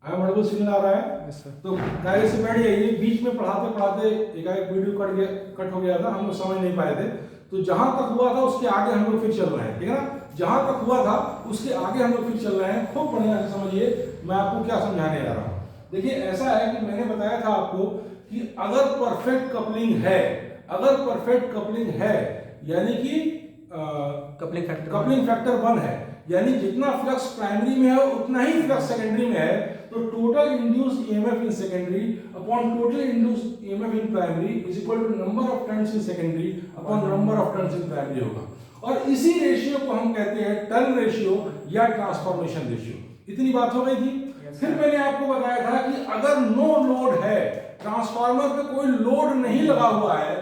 Audible signal आ रहा है? Yes sir. तो गाइस से बैठ जाइए, बीच में पढ़ाते पढ़ाते एकाएक वीडियो कट हो गया था, हम लोग समझ नहीं पाए थे। तो जहां तक हुआ था उसके आगे हम लोग फिर चल रहे हैं, ठीक है ना? जहां तक हुआ था उसके आगे हम लोग फिर चल रहे हैं। खूब बढ़िया से समझिए मैं आपको क्या समझाने जा रहा हूँ। देखिए ऐसा है कि मैंने बताया था आपको कि अगर परफेक्ट कपलिंग है, अगर परफेक्ट कपलिंग है यानी कि कपलिंग फैक्टर 1 है, यानी जितना फ्लक्स प्राइमरी में है उतना ही फ्लक्स सेकेंडरी में है, तो total induced EMF in secondary upon total induced EMF in primary is equal to number of turns in secondary upon number of turns in primary होगा। और इसी रेशियो को हम कहते हैं टर्न रेशियो या ट्रांसफॉर्मेशन रेशियो। इतनी बात हो गई थी। फिर मैंने आपको बताया था कि अगर नो लोड है, ट्रांसफार्मर पे कोई लोड नहीं लगा हुआ है,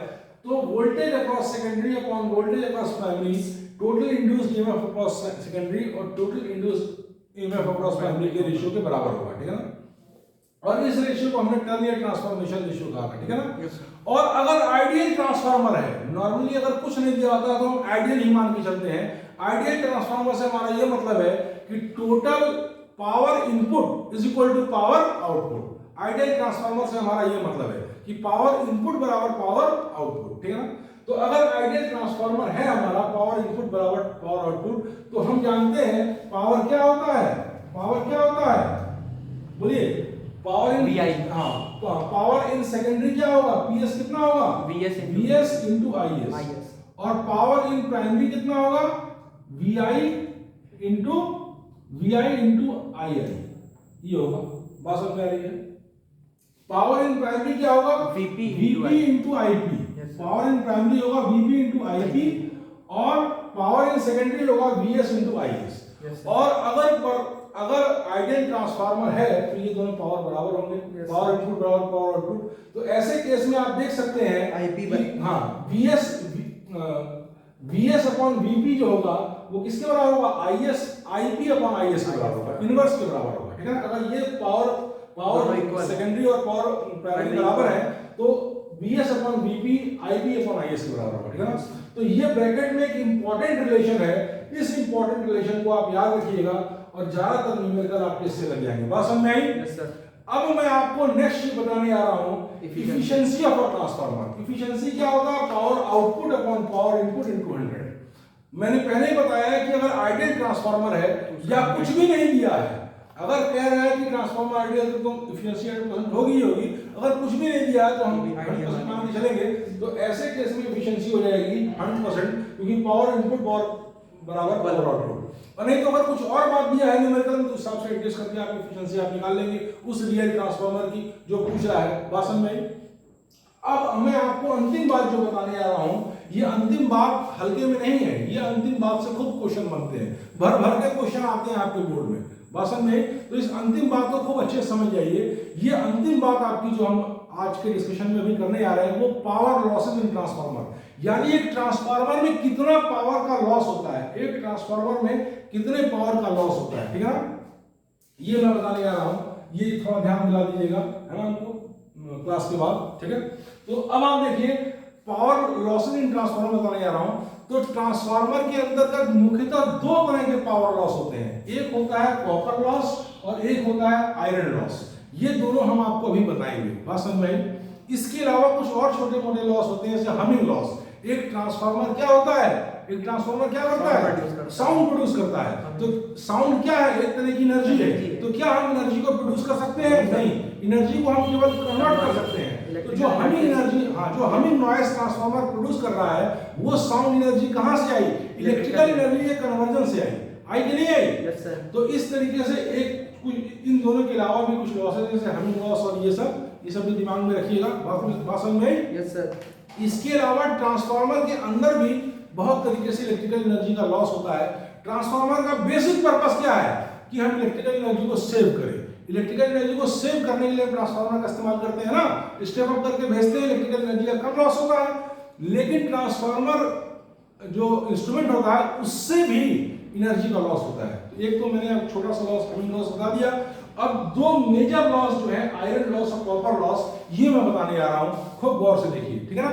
तो voltage across secondary upon voltage across primary, total induced EMF across secondary और total induced EMF across primary के रेशियो के बराबर होगा, ठीक है ना? और इस रेशियो को हमने टर्न या ट्रांसफॉर्मेशन रेशियो कहा था, ठीक है ना? और अगर आइडियल ट्रांसफार्मर है, नॉर्मली अगर कुछ नहीं दिया होता तो हम आइडियल ही मान के चलते हैं। आइडियल ट्रांसफार्मर से हमारा ये मतलब है कि total power input is equal to power output. Ideal transformer से हमारा ये मतलब है कि पावर इनपुट बराबर पावर आउटपुट, ठीक है ना? तो अगर आइडियल ट्रांसफार्मर है हमारा पावर इनपुट बराबर पावर आउटपुट, तो हम जानते हैं पावर क्या होता है? पावर क्या होता है? बोलिए। Power in VI। हाँ, पावर इन सेकेंडरी क्या होगा? PS कितना होगा? VS into IS। और पावर इन प्राइमरी कितना होगा? VI into II, ये होगा। बात समझ में आ रही है? पावर इन प्राइमरी क्या होगा? VP into IP। Power in primary होगा VP into IP और पावर इन सेकेंडरी होगा VS into IS। और अगर आइडियल ट्रांसफार्मर है तो ये दोनों पावर बराबर होंगे, पावर इनपुट बराबर पावर आउटपुट। तो ऐसे केस में आप देख सकते हैं IP हाँ VS अपॉन VP जो होगा वो किसके बराबर होगा? IP अपॉन IS के बराबर होगा, इनवर्स के बराबर होगा, ठीक है ना? अगर ये पावर सेकेंडरी और पावर प्राइमरी बराबर है तो VS upon VP IP upon IS के बराबर होगा, ठीक है ना? तो ये ब्रैकेट में एक इंपॉर्टेंट रिलेशन है। इस इंपॉर्टेंट रिलेशन को आप याद रखिएगा और ज्यादातर न्यूमेरिकल आपके इससे लग जाएंगे। बात समझ में आई? Yes sir. अब मैं आपको नेक्स्ट बताने आ रहा हूं efficiency of a transformer. Efficiency क्या होगा? Power output upon power input into 100। मैंने पहले ही बताया है कि अगर आइडियल ट्रांसफार्मर है या कुछ भी नहीं दिया है, अगर कह रहा है कि ट्रांसफार्मर आइडियल तो एफिशिएंसी 100% होगी ही होगी, अगर कुछ भी नहीं दिया है तो हम 100% मान के चलेंगे। तो ऐसे केस में एफिशिएंसी हो जाएगी 100%, क्योंकि पावर इनपुट बराबर पावर आउटपुट। और नहीं तो अगर कुछ और बात दिया है न्यूमेरिकल तो उस हिसाब से एडजस्ट करके आप एफिशिएंसी आप निकाल लेंगे उस रियल ट्रांसफार्मर की जो पूछ रहा है। बात समझ में आई? अब मैं आपको अंतिम बात जो बताने जा रहा हूं, ये अंतिम बात हल्के में नहीं है, ये अंतिम बात से खूब क्वेश्चन बनते हैं, भर भर के क्वेश्चन आते हैं आपके बोर्ड में। बात समझ में? तो इस अंतिम बात को खूब अच्छे से समझ जाइए। ये अंतिम बात आपकी जो हम आज के डिस्कशन में भी करने जा रहे हैं वो पावर लॉसेस इन ट्रांसफार्मर, यानी एक ट्रांसफार्मर में कितना पावर का लॉस होता है, एक ट्रांसफार्मर में कितने पावर का लॉस होता है, ठीक है ना? ये मैं बताने जा रहा हूं, ये थोड़ा ध्यान दिला दीजिएगा, है ना, हमको क्लास के बाद, ठीक है? तो अब आप देखिए पावर लॉसेस इन ट्रांसफार्मर बताने जा रहा हूं। तो ट्रांसफार्मर के अंतर्गत मुख्यतः दो तरह के पावर लॉस होते हैं, एक होता है कॉपर लॉस और एक होता है आयरन लॉस। ये दोनों हम आपको अभी बताएंगे। बात समझ में आई? इसके अलावा कुछ और छोटे मोटे लॉस होते हैं, जैसे हमिंग लॉस। एक ट्रांसफार्मर क्या होता है? एक ट्रांसफार्मर क्या करता है? साउंड प्रोड्यूस करता है। तो साउंड क्या है? एक तरह की एनर्जी है। तो क्या हम एनर्जी को प्रोड्यूस कर सकते हैं? नहीं, एनर्जी को हम केवल कन्वर्ट कर सकते हैं। तो जो हमिंग एनर्जी, जो हमिंग नॉइस ट्रांसफार्मर प्रोड्यूस कर रहा है वो साउंड एनर्जी कहां से आई? इलेक्ट्रिकल एनर्जी के कन्वर्जन से आई कि नहीं आई? Yes sir. तो इस तरीके से एक इन दोनों के अलावा भी कुछ लॉसेस जैसे हमिंग लॉस और ये सब भी दिमाग में रखिएगा। बात समझ में आई? Yes sir. इसके अलावा ट्रांसफार्मर के अंदर भी बहुत तरीके से इलेक्ट्रिकल एनर्जी का लॉस होता है। ट्रांसफार्मर का बेसिक पर्पस क्या है? कि हम इलेक्ट्रिकल एनर्जी को सेव करें। इलेक्ट्रिकल एनर्जी को सेव करने के लिए ट्रांसफार्मर का इस्तेमाल करते हैं ना, स्टेप अप करके भेजते हैं, इलेक्ट्रिकल एनर्जी का कम लॉस होता है। लेकिन ट्रांसफार्मर जो इंस्ट्रूमेंट होता है उससे भी एनर्जी का लॉस होता है। एक तो मैंने अब छोटा सा लॉस हमिंग लॉस बता दिया। अब दो मेजर लॉस जो है आयरन लॉस और कॉपर लॉस, ये मैं बताने जा रहा हूं, खूब गौर से देखिए, ठीक है ना?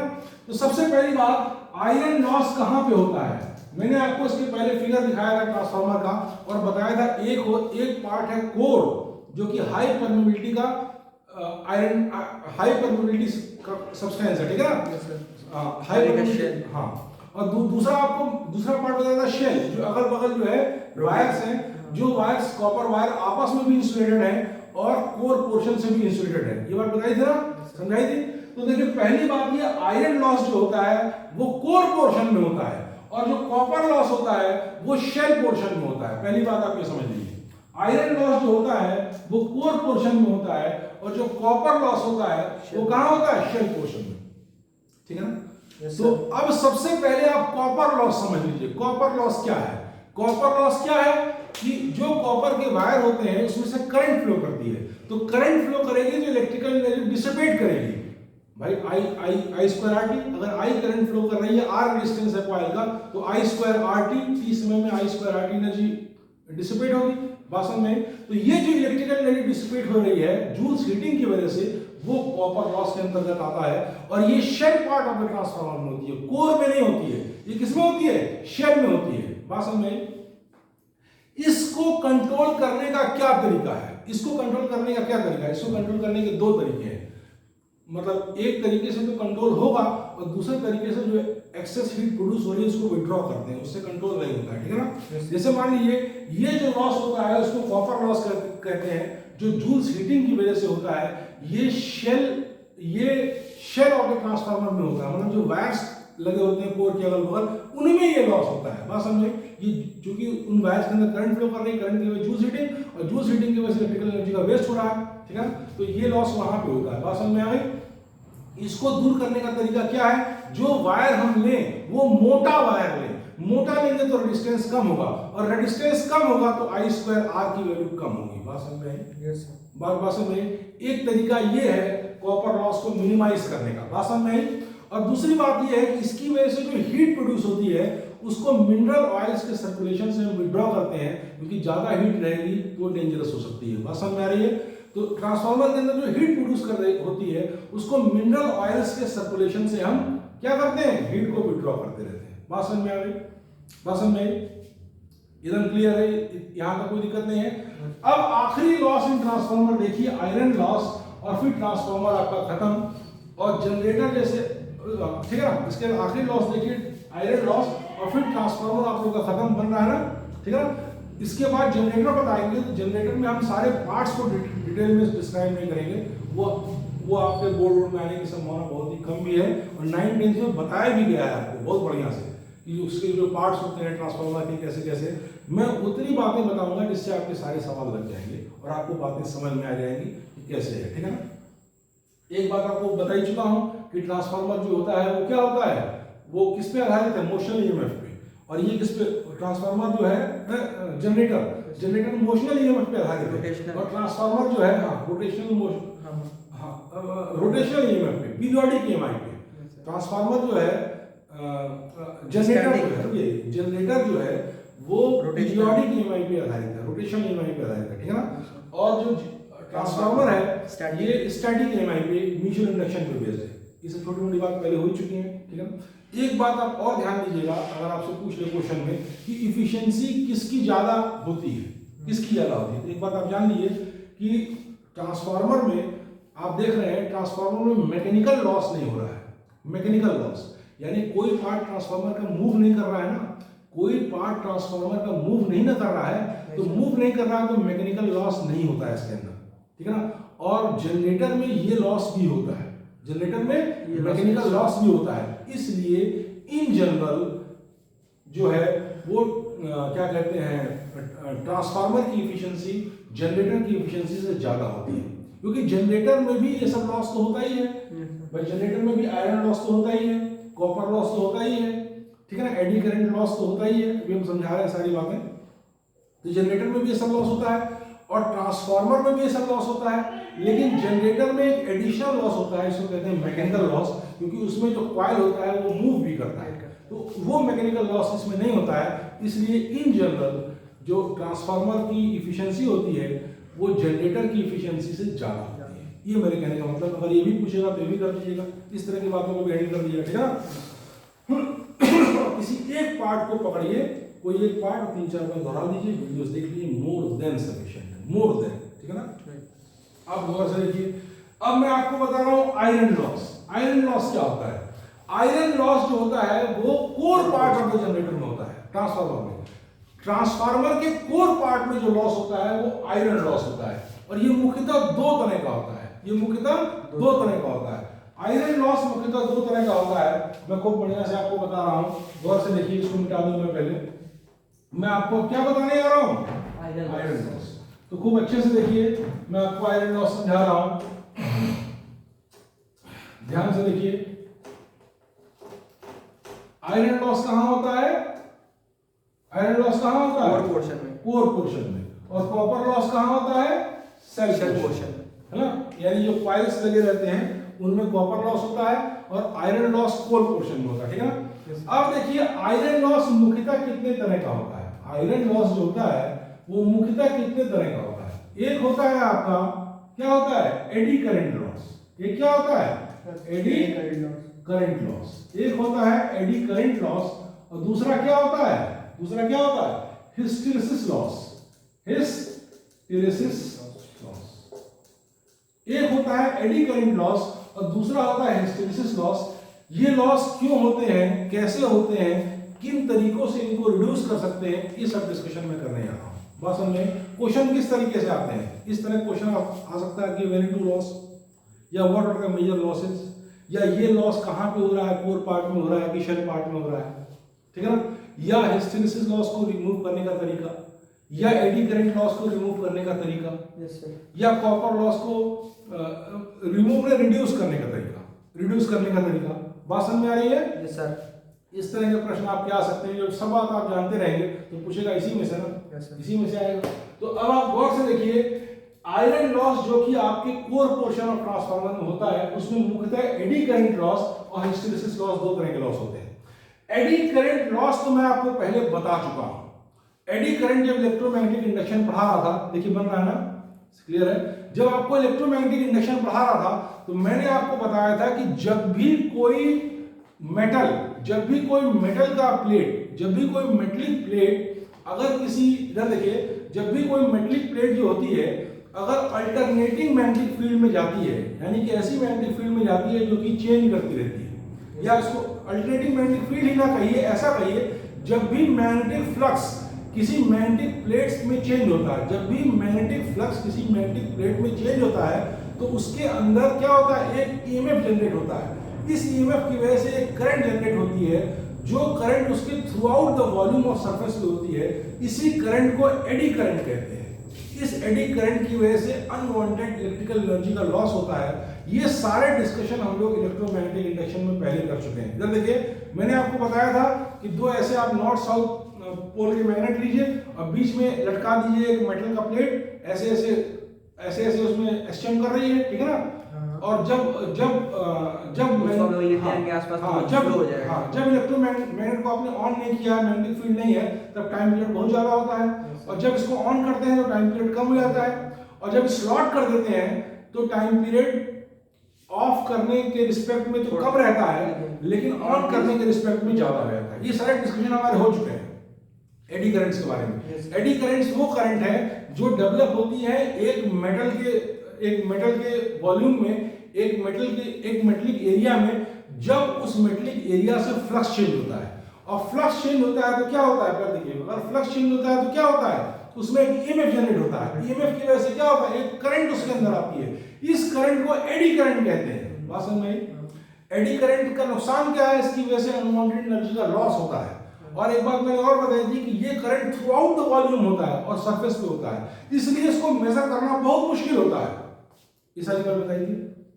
तो सबसे पहली बात, आयरन लॉस कहां पे होता है? मैंने आपको इसके पहले फिगर दिखाया था ट्रांसफार्मर का और बताया था एक पार्ट है कोर जो कि हाई परमेबिलिटी का आयरन, हाई परमेबिलिटी का सब्सटेंस है, ठीक है ना, हाई परमेबिलिटी। हाँ, और दूसरा आपको दूसरा पार्ट बताया था शेल, जो अगल बगल जो है वायर्स हैं, जो वायर्स कॉपर वायर आपस में भी इंसुलेटेड है और कोर पोर्शन से भी इंसुलेटेड है। ये बात बताई थी ना, समझाई थी। तो देखिए पहली बात, ये आयरन लॉस जो होता है वो कोर पोर्शन में होता है, और जो कॉपर लॉस होता है वो शेल पोर्शन में होता है। पहली बात आप ये समझ लीजिए, आयरन लॉस जो होता है वो कोर पोर्शन में होता है, और जो कॉपर लॉस होता है वो कहां होता है, शेल पोर्शन में, ठीक है ना। तो अब सबसे पहले आप कॉपर लॉस समझ लीजिए। कॉपर लॉस क्या है? कॉपर लॉस क्या है कि जो कॉपर के वायर होते हैं उसमें से करंट फ्लो करती है, तो करंट फ्लो करेगी तो इलेक्ट्रिकल एनर्जी डिसिपेट करेगी भाई, आई स्क्वायर आर टी। अगर आई करंट फ्लो कर रही है, आर रेजिस्टेंस है कॉइल का, तो आई स्क्वायर आर टी समय में I square R T energy dissipate होगी वास्तव में। तो ये जो इलेक्ट्रिकल एनर्जी डिसिपेट हो रही है जूल्स हीटिंग की वजह से, वो कॉपर लॉस के अंतर्गत आता है, और ये shell part of the transformer में होती है, कोर में नहीं होती है। ये किसमें होती है? शेल में होती है वास्तव में। इसको कंट्रोल करने का क्या तरीका है? इसको कंट्रोल करने का क्या तरीका है? इसको कंट्रोल करने के दो तरीके हैं। मतलब एक तरीके से तो कंट्रोल होगा, और दूसरे तरीके से जो एक्सेस हीट प्रोड्यूस हो रही है उसको विड्रॉ करते हैं, उससे कंट्रोल नहीं होता है, ठीक है ना। जैसे मान लीजिए ये जो लॉस होता है उसको कॉपर लॉस कहते हैं, जो जूल्स हीटिंग की वजह से होता है। ये शेल ऑफ द ट्रांसफार्मर में होता है, मतलब जो वायर्स लगे होते हैं कोर के अगल बगल, उनमें ये लॉस होता है। बात समझे? ये क्योंकि उन वायर्स के अंदर करंट फ्लो कर रही है, करंट की वजह जूल्स हीटिंग, और जूल्स हीटिंग की वजह से इलेक्ट्रिकल एनर्जी का वेस्ट हो रहा है, ठीक है। तो ये लॉस वहां पे होता है। बात समझ में आ गई? इसको दूर करने का तरीका क्या है? जो वायर हम लें वो मोटा वायर लें। मोटा लेंगे तो रेजिस्टेंस कम होगा, और रेजिस्टेंस कम होगा तो आई स्क्वायर आर की वैल्यू कम होगी। बात समझ में आई? Yes sir. बात समझ में? एक तरीका ये है कॉपर लॉस को मिनिमाइज करने का। बात समझ में आई? और दूसरी बात ये है कि इसकी वजह से जो हीट प्रोड्यूस होती है उसको मिनरल ऑयल्स के सर्कुलेशन से हम विड्रॉ करते हैं, क्योंकि ज्यादा हीट रहेगी तो डेंजरस हो सकती है। बात समझ में आ रही है? तो ट्रांसफार्मर के अंदर जो हीट प्रोड्यूस कर रही होती है उसको मिनरल ऑयल्स के सर्कुलेशन से हम क्या करते हैं? हीट को विड्रॉ करते रहते हैं। बात समझ में आ गई? बात समझ में आई? एकदम क्लियर है, यहां तक कोई दिक्कत नहीं है। अब आखिरी लॉस इन ट्रांसफार्मर देखिए, आयरन लॉस, और फिर ट्रांसफार्मर आपका खत्म, और जनरेटर जैसे, ठीक है ना। इसके आखिरी लॉस देखिए आयरन लॉस, और फिर ट्रांसफार्मर आप लोग का खत्म बन रहा है ना, ठीक है। इसके बाद जनरेटर बताएंगे, तो जनरेटर में हम सारे पार्ट्स को डिटेल में डिस्क्राइब नहीं करेंगे, वो आपके बोर्ड में आने की संभावना बहुत ही कम भी है, और 9-10 में बताया भी गया है आपको बहुत बढ़िया से कि उसके जो पार्ट्स होते हैं ट्रांसफार्मर के कैसे कैसे। मैं उतनी बातें बताऊंगा जिससे आपके सारे सवाल लग जाएंगे और आपको बातें समझ में आ जाएंगी कि कैसे है, ठीक है ना। एक बात आपको बता ही चुका हूं कि ट्रांसफार्मर जो होता है वो क्या होता है, वो किस पे आधारित है? मोशनल ईएमएफ पे। और ये किस पे? ट्रांसफार्मर जो है जनरेटर मोशनल ईएमएफ पे आधारित है, और ट्रांसफार्मर जो है रोटेशनल ईएमएफ पे, पीरियोडिक ईएमआई पे। ट्रांसफार्मर जो है जनरेटर जो है वो पीरियोडिक ईएमआई पे आधारित है, रोटेशनल ईएमआई पे आधारित है, ठीक है ना। और जो ट्रांसफार्मर है ये स्टैटिक ईएमआई पे, म्यूचुअल इंडक्शन पे बेस्ड है। ये सब छोटी मोटी बात पहले हो चुकी है, ठीक है ना। एक बात आप और ध्यान दीजिएगा, अगर आपसे पूछ ले क्वेश्चन में कि इफिशियंसी किसकी ज्यादा होती है, किसकी ज्यादा होती है, तो एक बात आप जान लीजिए कि ट्रांसफार्मर में आप देख रहे हैं ट्रांसफार्मर में मैकेनिकल लॉस नहीं हो रहा है। मैकेनिकल लॉस यानी कोई पार्ट ट्रांसफार्मर का मूव नहीं कर रहा है ना, कोई पार्ट ट्रांसफार्मर का मूव नहीं ना कर रहा है, तो मूव नहीं कर रहा है तो मैकेनिकल लॉस नहीं होता है इसके अंदर, ठीक है ना। और जनरेटर में ये लॉस भी होता है, जनरेटर में मैकेनिकल लॉस भी होता है। इसलिए इन जनरल जो है वो क्या कहते हैं, ट्रांसफार्मर की इफिशियंसी जनरेटर की इफिशियंसी से ज्यादा होती है, क्योंकि जनरेटर में भी ये सब लॉस तो होता ही है भाई। जनरेटर में भी आयरन लॉस तो होता ही है, कॉपर लॉस तो होता ही है, ठीक है ना, एडी करंट लॉस तो होता ही है, अभी हम समझा रहे हैं सारी बातें। तो जनरेटर में भी ये सब लॉस होता है और ट्रांसफार्मर में भी ये सब लॉस होता है, लेकिन जनरेटर में एक एडिशनल लॉस होता है, इसको कहते हैं मैकेनिकल लॉस, क्योंकि उसमें जो कॉइल होता है वो मूव भी करता है, तो वो मैकेनिकल लॉस इसमें नहीं होता है। इसलिए इन जनरल जो ट्रांसफार्मर की इफिशियंसी होती है वो जनरेटर की इफिशियंसी से ज्यादा होती है। ये मेरे कहने का मतलब, अगर ये भी पूछेगा तो ये भी कर दीजिएगा, इस तरह की बातों को भी हैंडल कर दीजिएगा, ठीक है ना। किसी एक पार्ट को पकड़िए, कोई एक पार्ट 3-4 बार दोहरा दीजिए, वीडियोस देख लीजिए, मोर देन सफिशिएंट है, मोर देन, ठीक है ना। अब गौर से देखिए, अब मैं आपको बता रहा हूं आयरन लॉस। आयरन लॉस क्या होता है? आयरन लॉस जो होता है वो core part of the generator में होता है, ट्रांसफार्मर में। ट्रांसफार्मर के कोर पार्ट में जो लॉस होता है वो आयरन लॉस होता है, और ये मुख्यतः दो तरह का होता है। ये मुख्यतः दो तरह का होता है। आयरन लॉस मुख्यतः दो तरह का होता है। मैं खूब बढ़िया से आपको बता रहा हूं, गौर से देखिए, इसको मिटा दूं मैं पहले। मैं आपको क्या बताने जा रहा हूं? Iron loss. तो खूब अच्छे से देखिए, मैं आपको आयरन लॉस समझा रहा हूं, ध्यान से देखिए। आयरन लॉस कहां होता है? आयरन लॉस कहां होता है? कोर पोर्शन में। कोर पोर्शन में। और कॉपर लॉस कहां होता है? सेल पोर्शन में, है ना? यानी जो कॉइल्स लगे रहते हैं उनमें कॉपर लॉस होता है, और आयरन लॉस कोर पोर्शन में होता है, ठीक है ना? अब देखिए, आयरन लॉस मुख्यतः कितने तरह का होता है? आयरन लॉस जो होता है वो मुख्यतः कितने तरह का होता है? एक होता है आपका, क्या होता है? Eddy current loss. ये क्या होता है? Eddy current loss. एक होता है एडी करंट लॉस, और दूसरा क्या होता है? दूसरा क्या होता है? Hysteresis loss. Hysteresis loss. एक होता है एडी करंट लॉस और दूसरा होता है हिस्टेरिसिस लॉस। ये लॉस क्यों होते हैं, कैसे होते हैं, किन तरीकों से इनको रिड्यूस कर सकते हैं, ये सब डिस्कशन में करने जा रहा हूं। बात समझ में? क्वेश्चन किस तरीके से आते हैं? इस तरह क्वेश्चन आ सकता है कि वेरी टू लॉस, या what are the major losses, या ये लॉस कहां पे हो रहा है, कोर पार्ट में हो रहा है कि शेल पार्ट में हो रहा है, ठीक है ना? या हिस्टेरिसिस लॉस को रिमूव करने का तरीका, या एडी करंट लॉस को रिमूव करने का तरीका, यस सर, या कॉपर लॉस को रिमूव या रिड्यूस करने का तरीका, रिड्यूस करने का तरीका। बात समझ में आ रही है? Yes sir. इस तरह के प्रश्न आपके आ सकते हैं, जो सब बात आप जानते रहेंगे तो पूछेगा इसी में से ना, यस सर। इसी में से आएगा। तो अब आप गौर से देखिए, आयरन लॉस जो कि आपके कोर पोर्शन ऑफ ट्रांसफार्मर में होता है, उसमें मुख्यतः एडी करंट लॉस और हिस्टेरिसिस लॉस दो तरह के लॉस होते हैं। एडी करंट लॉस तो मैं आपको पहले बता चुका हूं। एडी करंट जब इलेक्ट्रोमैग्नेटिक इंडक्शन पढ़ा रहा था, देखिए बन रहा है ना, क्लियर है? जब आपको इलेक्ट्रोमैग्नेटिक इंडक्शन पढ़ा रहा था तो मैंने आपको बताया था कि जब भी कोई मेटल का प्लेट, जब भी कोई मेटलिक प्लेट, अगर किसी, इधर देखिए, जब भी कोई मेटलिक प्लेट जो होती है अगर अल्टरनेटिंग मैग्नेटिक फील्ड में जाती है, यानी कि ऐसी मैग्नेटिक फील्ड में जाती है जो कि चेंज करती रहती है, या इसको अल्टरनेटिंग मैग्नेटिक फील्ड ही ना कहिए, ऐसा कहिए, जब भी मैग्नेटिक फ्लक्स किसी मैग्नेटिक प्लेट्स में चेंज होता है, जब भी मैग्नेटिक फ्लक्स किसी मैग्नेटिक प्लेट में चेंज होता है तो उसके अंदर क्या होता है? एक ईएमएफ जनरेट होता है। इस ईएमएफ की वजह से एक करंट जनरेट होती है, जो करंट उसके through out the volume of surface पे होती है। इसी करंट को एडी करंट कहते हैं। इस एडी करंट की वजह से अनवांटेड इलेक्ट्रिकल एनर्जी का लॉस होता है। ये सारे डिस्कशन हम लोग इलेक्ट्रोमैग्नेटिक इंडक्शन में पहले कर चुके हैं। इधर देखिए, मैंने आपको बताया था कि दो ऐसे आप नॉर्थ साउथ पोल के मैग्नेट लीजिए और बीच में लटका दीजिए एक मेटल का प्लेट, ऐसे ऐसे उसमें एक्सचेंज कर रही है, ठीक है ना? और जब इलेक्ट्रोमैग्नेट को आपने ऑन नहीं किया, मैग्नेटिक फील्ड नहीं है, तब टाइम पीरियड बहुत ज्यादा होता है, और जब इसको ऑन करते हैं तो टाइम पीरियड कम हो जाता है, और जब स्लॉट कर देते हैं तो टाइम पीरियड ऑफ करने के रिस्पेक्ट में तो कम रहता है, लेकिन ऑन करने के रिस्पेक्ट में ज्यादा रहता है। ये सारे डिस्कशन हमारे हो चुके हैं एडी करंट्स के बारे में। एडी करंट्स वो करंट है जो डेवलप होती है एक मेटल के वॉल्यूम में, एक मेटलिक एरिया में, जब उस मेटलिक एरिया से फ्लक्स चेंज होता है। और फ्लक्स चेंज होता है तो क्या होता है? देखिए, अगर फ्लक्स चेंज होता है तो क्या होता है? उसमें एक ईएमएफ जनरेट होता है। ईएमएफ की वजह से क्या होता है? एक करंट उसके अंदर आती है। इस करंट को एडी करंट कहते हैं। बात समझ में? एडी करंट का नुकसान क्या है? इसकी वजह से अनवांटेड एनर्जी का लॉस होता है। और एक बात मैंने और बताई थी कि ये current through out the volume होता है और सरफेस पे होता है, इसलिए इसको मेजर करना बहुत मुश्किल होता है। ये सारी बात बताई थी,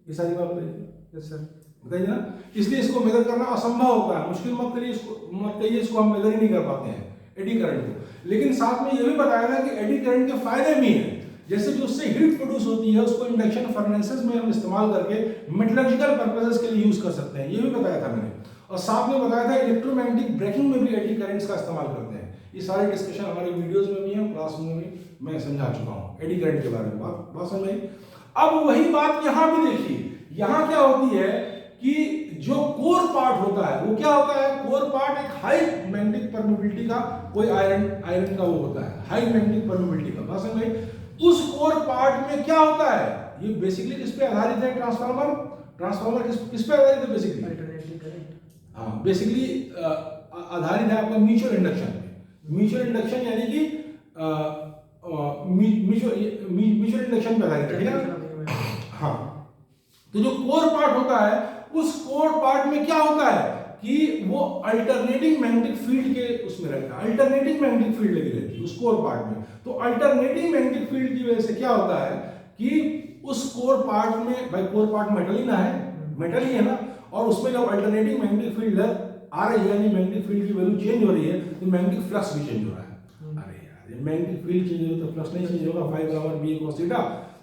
ये सारी बात बताई थी, यस सर, बताइए ना? इसलिए इसको मेजर करना असंभव होता है, मुश्किल मत करिए इसको हम मेजर ही नहीं कर पाते हैं एडी करंट को। लेकिन साथ में ये भी बताया था कि एडी करंट के फायदे भी हैं, जैसे कि उससे हीट प्रोड्यूस होती है, उसको इंडक्शन फर्नेसेस में हम इस्तेमाल करके मेटलर्जिकल पर्पसेस के लिए यूज कर सकते हैं, ये भी बताया था मैंने। और साथ में बताया था इलेक्ट्रोमैग्नेटिक ब्रेकिंग में भी एडी करंट्स का इस्तेमाल करते हैं। ये सारे डिस्कशन हमारी वीडियोस में भी है, क्लास में भी मैं समझा चुका हूँ एडी करंट के बारे में। बात समझ में? अब वही बात यहाँ भी देखिए, यहाँ क्या होती है कि जो कोर पार्ट होता है वो क्या होता है? कोर पार्ट एक हाई मैग्नेटिक परमिबिलिटी का, कोई आयरन का वो होता है, हाई मैग्नेटिक परमिबिलिटी का। बात समझ में? उस कोर पार्ट में क्या होता है? ये बेसिकली किस पे आधारित है ट्रांसफार्मर? ट्रांसफार्मर किस पे आधारित है बेसिकली? Alternating current. हाँ, बेसिकली आधारित है आपका म्यूचुअल इंडक्शन पे। म्यूचुअल इंडक्शन यानी कि म्यूचुअल इंडक्शन पे आधारित है, ठीक है? हाँ, तो जो कोर पार्ट होता है, उस कोर पार्ट में क्या होता है कि वो अल्टरनेटिंग मैग्नेटिक फील्ड के उसमें रहता है, अल्टरनेटिंग मैग्नेटिक फील्ड लगी रहती है उस कोर पार्ट में। तो अल्टरनेटिंग मैग्नेटिक फील्ड की वजह से क्या होता है कि उस कोर पार्ट में, भाई कोर पार्ट मेटल ही ना है, मेटल ही है ना, और उसमें जब अल्टरनेटिंग मैग्नेटिक फील्ड आ रही है, यानी मैग्नेटिक फील्ड की वैल्यू चेंज हो रही है, तो मैग्नेटिक फ्लक्स भी चेंज हो रहा है। अरे यार, मैग्नेटिक फील्ड चेंज हो तो फ्लक्स नहीं चेंज होगा, फाई बराबर बी cos थीटा।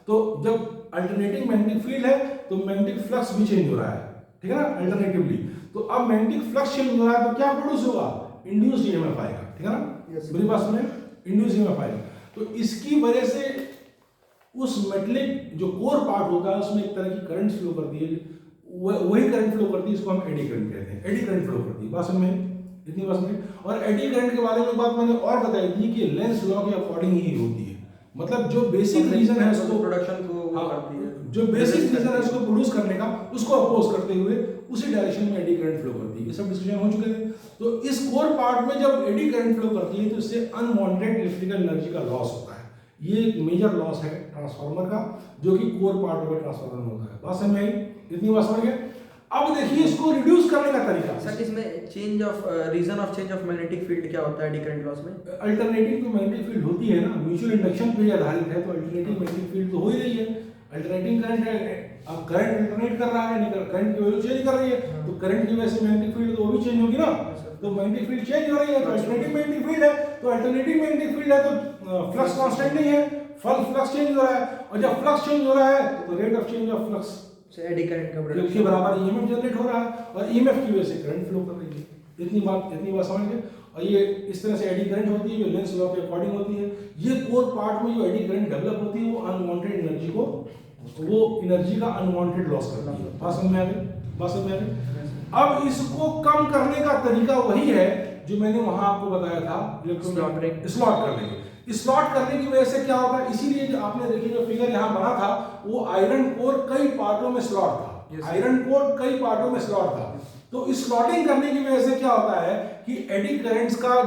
तो जब अल्टरनेटिंग मैग्नेटिक फील्ड है तो मैग्नेटिक फ्लक्स भी चेंज हो रहा है, ठीक है ना, अल्टरनेटिवली। तो अब मैग्नेटिक फ्लक्स चेंज हो रहा है तो क्या प्रोड्यूस होगा? इंड्यूस्ड ईएमएफ आएगा, ठीक है ना? मेरी बात सुने, इंड्यूस्ड ईएमएफ आएगा। तो इसकी वजह से उस मेटलिक जो कोर पार्ट होता है उसमें एक तरह की करंट फ्लो करती है, वही करंट फ्लो करती है, इसको हम एडी करंट कहते हैं। एडी करंट फ्लो करती है, बात समझ में? इतनी बात समझ। और एडी करंट के बारे में बात मैंने और बताई थी कि लेंस लॉ के अकॉर्डिंग ही होती है। मतलब जो बेसिक रीजन है उसको प्रोडक्शन को करती है, जो बेसिक रीजन है उसको प्रोड्यूस करने का, उसको अपोज करते हुए उसी डायरेक्शन में एडी करंट फ्लो करती है। ये सब डिस्कशन हो चुके थे। तो इस कोर पार्ट में जब एडी करंट फ्लो करती है तो इससे अनवांटेड इलेक्ट्रिकल एनर्जी का लॉस होता है। ये एक मेजर लॉस है ट्रांसफार्मर का, जो कि कोर पार्ट में ट्रांसफार्मर में होता है। बात समझ में आई? इतनी बात समझ गए? अब देखिए इसको रिड्यूस करने का तरीका। सर इसमें change of reason of change of magnetic field क्या होता है एडी करंट लॉस में? अल्टरनेटिंग तो मैग्नेटिक फील्ड होती है ना, म्यूचुअल इंडक्शन पे आधारित है, तो अल्टरनेटिंग मैग्नेटिक फील्ड तो हो ही रही है। अल्टरनेटिंग करंट है, अब करंट अल्टरनेट कर रहा है, नहीं करंट की वैल्यू चेंज कर रही है, तो करंट की वजह से मैग्नेटिक फील्ड तो वो भी चेंज होगी ना। तो मैग्नेटिक फील्ड चेंज हो रही है तो अल्टरनेटिंग मैग्नेटिक फील्ड है, तो अल्टरनेटिंग मैग्नेटिक फील्ड है तो फ्लक्स कांस्टेंट नहीं है, फ्लक्स चेंज हो रहा है, और जब फ्लक्स चेंज हो रहा है तो rate of change of flux से एडी करंट का प्रोडक्शन के बराबर ईएमएफ जनरेट हो रहा है, और ईएमएफ की वजह से करंट फ्लो कर रही है। इतनी बात समझ गए? और ये इस तरह से एडी करंट होती है जो लेंस लॉ के अकॉर्डिंग होती है। ये कोर पार्ट में जो एडी करंट डेवलप होती है वो अनवांटेड एनर्जी को, वो एनर्जी का अनवांटेड लॉस करती है। बात समझ में आ गई? बात समझ में आ गई? अब इसको कम करने का तरीका वही है जो मैंने वहां आपको बताया था, स्लॉट करने के। स्लॉट करने की वजह से क्या होता है, इसीलिए जो आपने देखिए जो फिगर यहाँ बना था वो आयरन कोर कई पार्टों में स्लॉट था। आयरन कोर कई पार्टों में स्लॉट था। तो स्लॉटिंग करने की वजह से क्या होता है कि एडी करंट्स का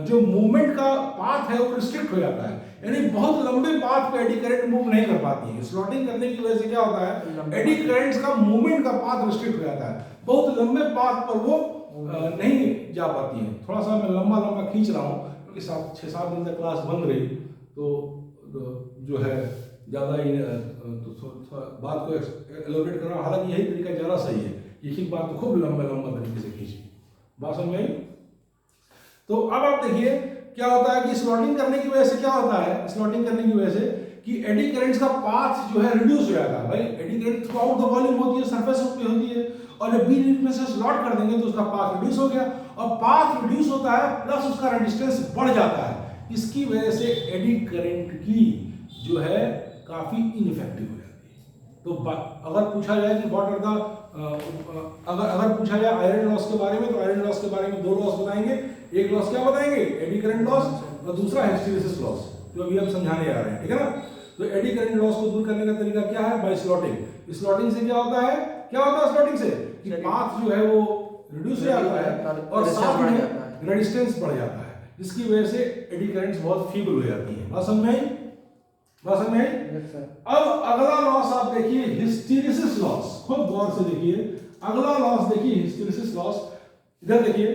जो मूवमेंट का पाथ है वो रिस्ट्रिक्ट हो जाता है, यानी बहुत लंबे पाथ पे एडी करंट मूव नहीं कर पाती है। स्लॉटिंग करने की वजह से क्या होता है, एडी करंट्स का मूवमेंट का पाथ रिस्ट्रिक्ट हो जाता है, बहुत लंबे पाथ पर वो नहीं जा पाती है। थोड़ा सा मैं लंबा खींच रहा हूँ क्योंकि 6-7 दिन तक क्लास बंद रही, तो जो है ज़्यादा ही बात को एलोबरेट कर रहा हूँ। हालांकि यही तरीका ज़्यादा सही है, एक ही बात को खूब लंबा तरीके से खींची। बात समझ में आई? तो अब आप देखिए क्या होता है कि स्लॉटिंग करने की वजह से क्या होता है, स्लॉटिंग करने की वजह से कि एडी करंट्स का पाथ जो है रिड्यूस हो जाता है। भाई eddy current through out the volume होती है, सरफेस पे होती है, और जब बी में से स्लॉट कर देंगे तो उसका पाथ रिड्यूस हो गया, और पाथ रिड्यूस होता है प्लस उसका रेजिस्टेंस बढ़ जाता है। इसकी वजह से एडी करंट की जो है काफी इनइफेक्टिव हो जाती है। तो अगर पूछा जाए कि व्हाट आर द अगर पूछा जाए आयरन लॉस के बारे में, तो आयरन लॉस के बारे में 2 लॉस बताएंगे। एक लॉस क्या बताएंगे, एडी करंट लॉस, और दूसरा हिस्टैरिसीस लॉस, जो अभी हम समझाने जा रहे हैं, ठीक है ना। तो एडी करंट लॉस को दूर करने का तरीका क्या है, बाय स्लॉटिंग। स्लॉटिंग से क्या होता है स्लॉटिंग से कि पाथ जो है वो रिड्यूस हो जाता है और साथ में रेजिस्टेंस बढ़ जाता है, जिसकी वजह से एडी करंट्स बहुत फीबल हो जाती है। बात समझ में? अब अगला लॉस आप देखिए हिस्टैरिसीस लॉस, खूब गौर से देखिए। अगला लॉस देखिए हिस्टैरिसीस लॉस, इधर देखिए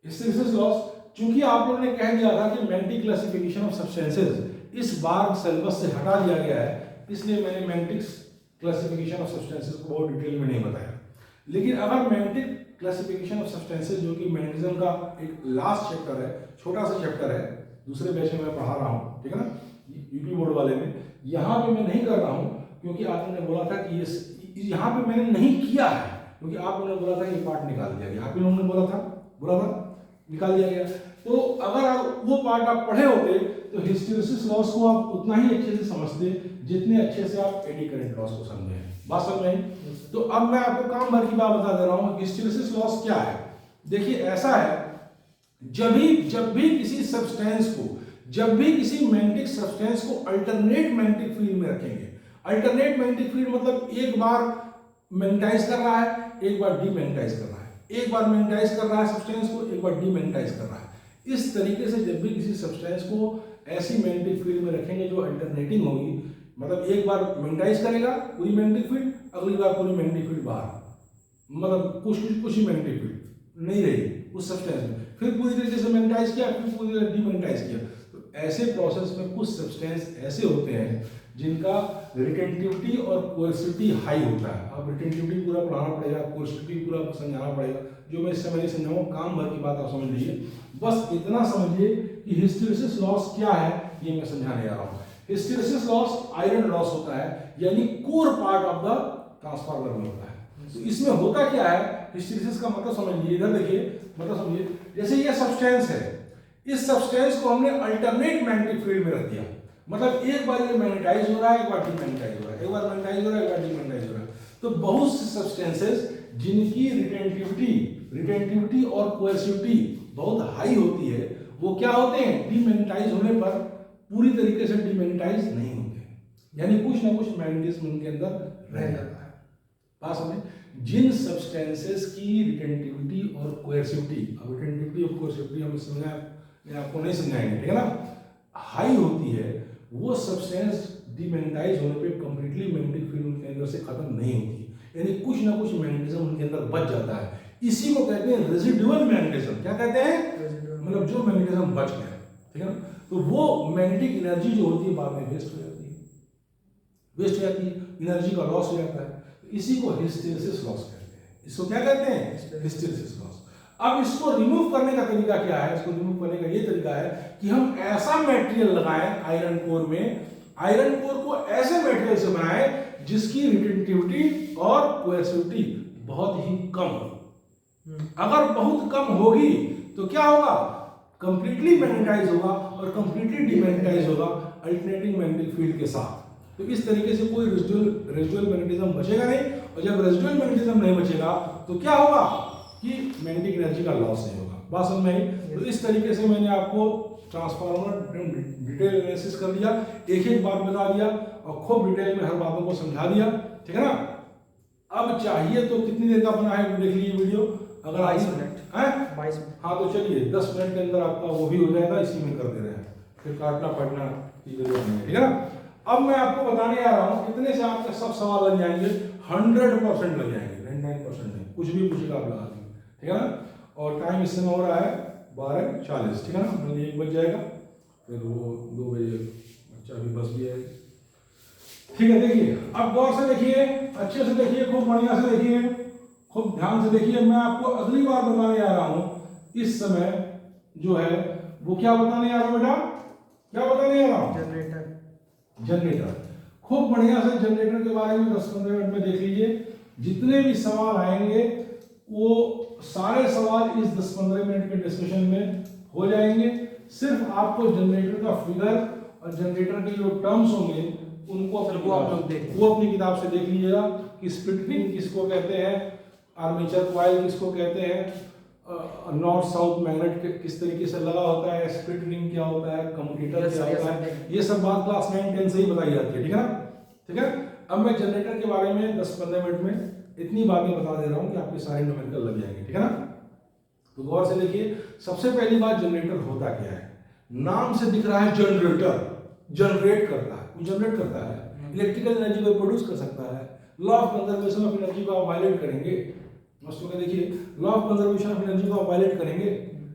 हिस्टैरिसीस लॉस। चूंकि आप लोगों ने कह दिया था कि मैग्नेटिक क्लासिफिकेशन ऑफ सब्सटेंसेस इस बार सिलेबस से हटा दिया गया है, इसलिए मैंने मैग्नेटिक क्लासिफिकेशन ऑफ सब्सटेंसेस को बहुत डिटेल में नहीं बताया। लेकिन अगर मैग्नेटिक क्लासिफिकेशन ऑफ सब्सटेंसेस जो कि मैग्नेटिज्म का एक लास्ट चैप्टर है, छोटा सा चैप्टर है, दूसरे बैच में मैं पढ़ा रहा हूँ, ठीक है ना, यूपी बोर्ड वाले में। यहाँ पे मैं नहीं कर रहा हूँ क्योंकि आप लोगों ने बोला था कि ये यहाँ पे मैंने नहीं किया है, क्योंकि आप लोगों ने बोला था ये पार्ट निकाल दिया गया, आप लोगों ने बोला था निकाल दिया गया। तो अगर आप वो पार्ट आप पढ़े होते तो हिस्टैरिसीस लॉस को आप उतना ही अच्छे से समझते जितने अच्छे से आप एडी करंट लॉस को समझे हैं। बात समझ में? तो अब मैं आपको काम भर की बात बता दे रहा हूँ। हिस्टैरिसीस लॉस क्या है? देखिए ऐसा है, जब भी किसी सब्सटेंस को जब भी किसी मैग्नेटिक सब्सटेंस को अल्टरनेट मैग्नेटिक फील्ड में रखेंगे, अल्टरनेट मैग्नेटिक फील्ड मतलब एक बार मैग्नेटाइज कर रहा है, एक बार डीमैग्नेटाइज कर रहा है, एक बार मैग्नेटाइज कर रहा है सब्सटेंस को, एक बार डीमैग्नेटाइज कर रहा है। इस तरीके से जब भी किसी सब्सटेंस को ऐसी मैग्नेटिक फील्ड में रखेंगे जो अल्टरनेटिंग होगी, मतलब एक बार मैग्नेटाइज करेगा पूरी मैग्नेटिक फील्ड, अगली बार पूरी मैग्नेटिक फील्ड बाहर, मतलब कुछ ही मैग्नेटिक फील्ड नहीं रही उस सब्सटेंस में, फिर पूरी तरीके से मैग्नेटाइज किया, फिर पूरी तरह डीमैग्नेटाइज किया। तो ऐसे प्रोसेस में कुछ सब्सटेंस ऐसे होते हैं जिनका रिटेंटिविटी और कोर्सिविटी हाई होता है। अब रिटेंटिविटी पूरा पढ़ाना पड़ेगा, कोर्सिविटी पूरा समझाना पड़ेगा, जो मैं इस समय नहीं समझाऊंगा, काम भर की बात आप समझ लीजिए। बस इतना समझिए कि हिस्टैरिसीस लॉस क्या है ये मैं समझाने जा रहा हूँ। हिस्टैरिसीस लॉस आयरन लॉस होता है, यानी core part of the transformer में होता है। तो इसमें होता क्या है, हिस्टैरिसीस का मतलब समझिए, इधर देखिए, मतलब समझिए, जैसे ये सब्सटेंस है, इस सब्सटेंस को हमने अल्टरनेट मैग्नेटिक फील्ड में रख दिया, मतलब एक बार ये मैग्नेटाइज हो रहा है, एक बार डीमैग्नेटाइज हो रहा है, एक बार मैग्नेटाइज हो रहा है, एक बार डीमैग्नेटाइज हो रहा है। तो बहुत से सब्सटेंसेस जिनकी रिटेंटिविटी और कोएर्सिविटी बहुत हाई होती है, वो क्या होते हैं, डीमैग्नेटाइज होने पर पूरी तरीके से डीमैग्नेटाइज नहीं होते, यानी कुछ ना कुछ मैग्नेटिज्म उनके अंदर रह जाता है। बात समझे, जिन सब्सटेंसेस की रिटेंटिविटी और कोएर्सिविटी, अब रिटेंटिविटी और कोएर्सिविटी हम मैंने आपको नहीं समझाएंगे, ठीक है ना, हाई होती है, वो सब्सटेंस डीमैग्नेटाइज होने पे कंप्लीटली मैग्नेटिक फील्ड उनके अंदर से खत्म नहीं होती, यानी कुछ ना कुछ मैग्नेटिज्म उनके अंदर बच जाता है। इसी को कहते हैं रेजिडुअल मैग्नेटिज्म। क्या कहते हैं, मतलब जो मैग्नेटिज्म बच गया, ठीक है ना, तो वो मैग्नेटिक एनर्जी जो होती है बाद में वेस्ट हो जाती है, एनर्जी का लॉस हो जाता है। तो इसी को हिस्टैरिसीस लॉस कहते हैं। इसको क्या कहते हैं, हिस्टैरिसीस लॉस। अब इसको रिमूव करने का तरीका क्या है, इसको रिमूव करने का ये तरीका है कि हम ऐसा मटेरियल लगाएं आयरन कोर में, आयरन कोर को ऐसे मटेरियल से बनाएं जिसकी रिटेंटिविटी और कोएर्सिविटी बहुत ही कम हो। अगर बहुत कम होगी तो क्या होगा, कंप्लीटली मैग्नेटाइज होगा और कंप्लीटली डीमैग्नेटाइज होगा अल्टरनेटिंग मैग्नेटिक फील्ड के साथ। तो इस तरीके से कोई रेजिडुअल मैग्नेटिज्म बचेगा नहीं, और जब रेजिडुअल मैग्नेटिज्म नहीं बचेगा तो क्या होगा कि मैग्नेटिक एनर्जी का लॉस नहीं होगा। बात समझ में आई? तो इस तरीके से मैंने आपको ट्रांसफार्मर डिटेल एनालिसिस कर दिया, एक एक बात बता दिया और खूब डिटेल में हर बातों को समझा दिया, ठीक है ना। अब चाहिए तो कितनी देर का बना है देख लीजिए वीडियो, अगर 22 मिनट है 22 मिनट, हाँ तो चलिए 10 मिनट के अंदर आपका वो भी हो जाएगा, इसी में कर दे रहे हैं, फिर काटना पड़ना की जरूरत नहीं है, ठीक है ना। अब मैं आपको बताने आ रहा हूँ कितने से आपके सब सवाल लग जाएंगे, 100% लग जाएंगे, 99% नहीं, कुछ भी पूछेगा आप लगा देंगे, ठीक है ना। और टाइम इस समय हो रहा है 12:40, ठीक है ना, मतलब 1 बज जाएगा, फिर वो 2 बजे अच्छा भी बस भी आएगी, ठीक है। देखिए अब गौर से देखिए, अच्छे से देखिए, खूब बढ़िया से देखिए, खूब ध्यान से देखिए। मैं आपको अगली बार बताने आ रहा हूँ, इस समय जो है वो क्या बताने आ रहा हूँ बेटा, क्या बताने आ रहा हूँ, जनरेटर। खूब बढ़िया से जनरेटर के बारे में 10-15 मिनट में देख लीजिए। जितने भी सवाल आएंगे वो सारे सवाल इस 10-15 मिनट के डिस्कशन में हो जाएंगे। सिर्फ आपको जनरेटर का फिगर और जनरेटर के जो टर्म्स होंगे उनको अपनी किताब से देख लीजिएगा कि स्प्लिट रिंग किसको कहते हैं, आर्मेचर कॉइल किसको कहते हैं, नॉर्थ साउथ मैग्नेट किस तरीके से लगा होता है, स्प्लिट रिंग क्या होता है, कम्यूटेटर क्या होता है, ये सब बात क्लास 9-10 से ही बताई जाती है, ठीक है ना, ठीक है। अब मैं जनरेटर के बारे में 10-15 मिनट में इतनी बातें बता दे रहा हूँ कि आपके सारे न्यूमेरिकल लग जाएंगे, ठीक है ना। तो गौर से देखिए, सबसे पहली बात जनरेटर होता क्या है, नाम से दिख रहा है जनरेटर, जनरेट करता है, जनरेट करता है, इलेक्ट्रिकल एनर्जी को प्रोड्यूस कर सकता है। Law of conservation of energy को आप वायलेट करेंगे, दोस्तों का देखिए, law of conservation of energy को आप वायलेट करेंगे,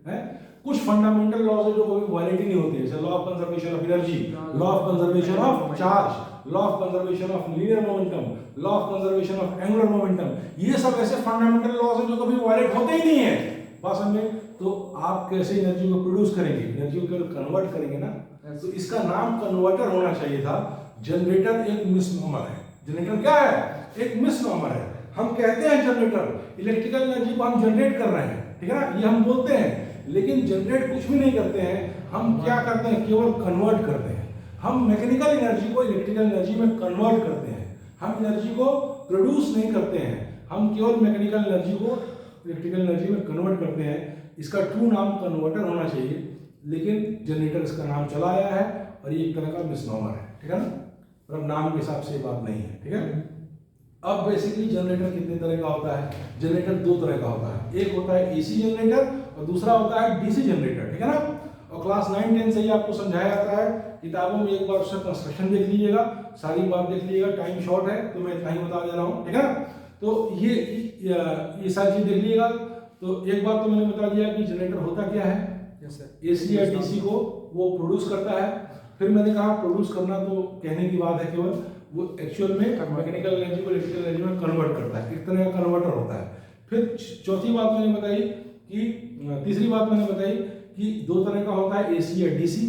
हैं। कुछ फंडामेंटल लॉज है जो कभी वायलेट ही नहीं होते, जैसे law of conservation of energy, law of conservation of charge, law of conservation of linear momentum, law of conservation of angular momentum, ये सब ऐसे फंडामेंटल लॉज हैं जो कभी वायलेट होते ही नहीं है। बात समझे? तो आप कैसे एनर्जी को प्रोड्यूस करेंगे, एनर्जी को कन्वर्ट करेंगे ना, तो इसका नाम कन्वर्टर होना चाहिए था। जनरेटर एक मिसनोमर है, जनरेटर क्या है, एक मिसनोमर है। हम कहते हैं जनरेटर, इलेक्ट्रिकल एनर्जी को हम जनरेट कर रहे हैं, ठीक है ना, ये हम बोलते हैं, लेकिन जनरेट कुछ भी नहीं करते हैं, हम क्या करते हैं, केवल कन्वर्ट करते हैं। हम मैकेनिकल एनर्जी को इलेक्ट्रिकल एनर्जी में कन्वर्ट करते हैं, हम एनर्जी को प्रोड्यूस नहीं करते हैं, हम केवल मैकेनिकल एनर्जी को इलेक्ट्रिकल एनर्जी में कन्वर्ट करते हैं। इसका ट्रू नाम कन्वर्टर होना चाहिए। लेकिन जनरेटर इसका नाम चला आया है और ये एक तरह का मिसनॉमर है, ठीक है ना, मतलब नाम के हिसाब से ये बात नहीं है, ठीक है। अब बेसिकली जनरेटर कितने तरह का होता है? जनरेटर दो तरह का होता है, एक होता है एसी जनरेटर और दूसरा होता है डीसी जनरेटर, ठीक है ना। और क्लास 9-10 से ही आपको समझाया जाता है, किताबों में एक बार उसका कंस्ट्रक्शन देख लीजिएगा, सारी बात देख लीजिएगा, टाइम शॉर्ट है तो मैं इतना ही बता दे रहा हूँ, ठीक है ना। तो ये सारी चीज देख लीजिएगा। तो एक बात तो मैंने बता दिया कि जनरेटर होता क्या है, एसी या डीसी को वो प्रोड्यूस करता है। फिर मैंने कहा प्रोड्यूस करना तो कहने की बात है, केवल वो एक्चुअल में मैकेनिकल एनर्जी को इलेक्ट्रिकल एनर्जी में कन्वर्ट करता है, एक तरह का कन्वर्टर होता है। फिर चौथी बात मैंने बताई कि तीसरी बात मैंने बताई कि दो तरह का होता है, एसी या डीसी,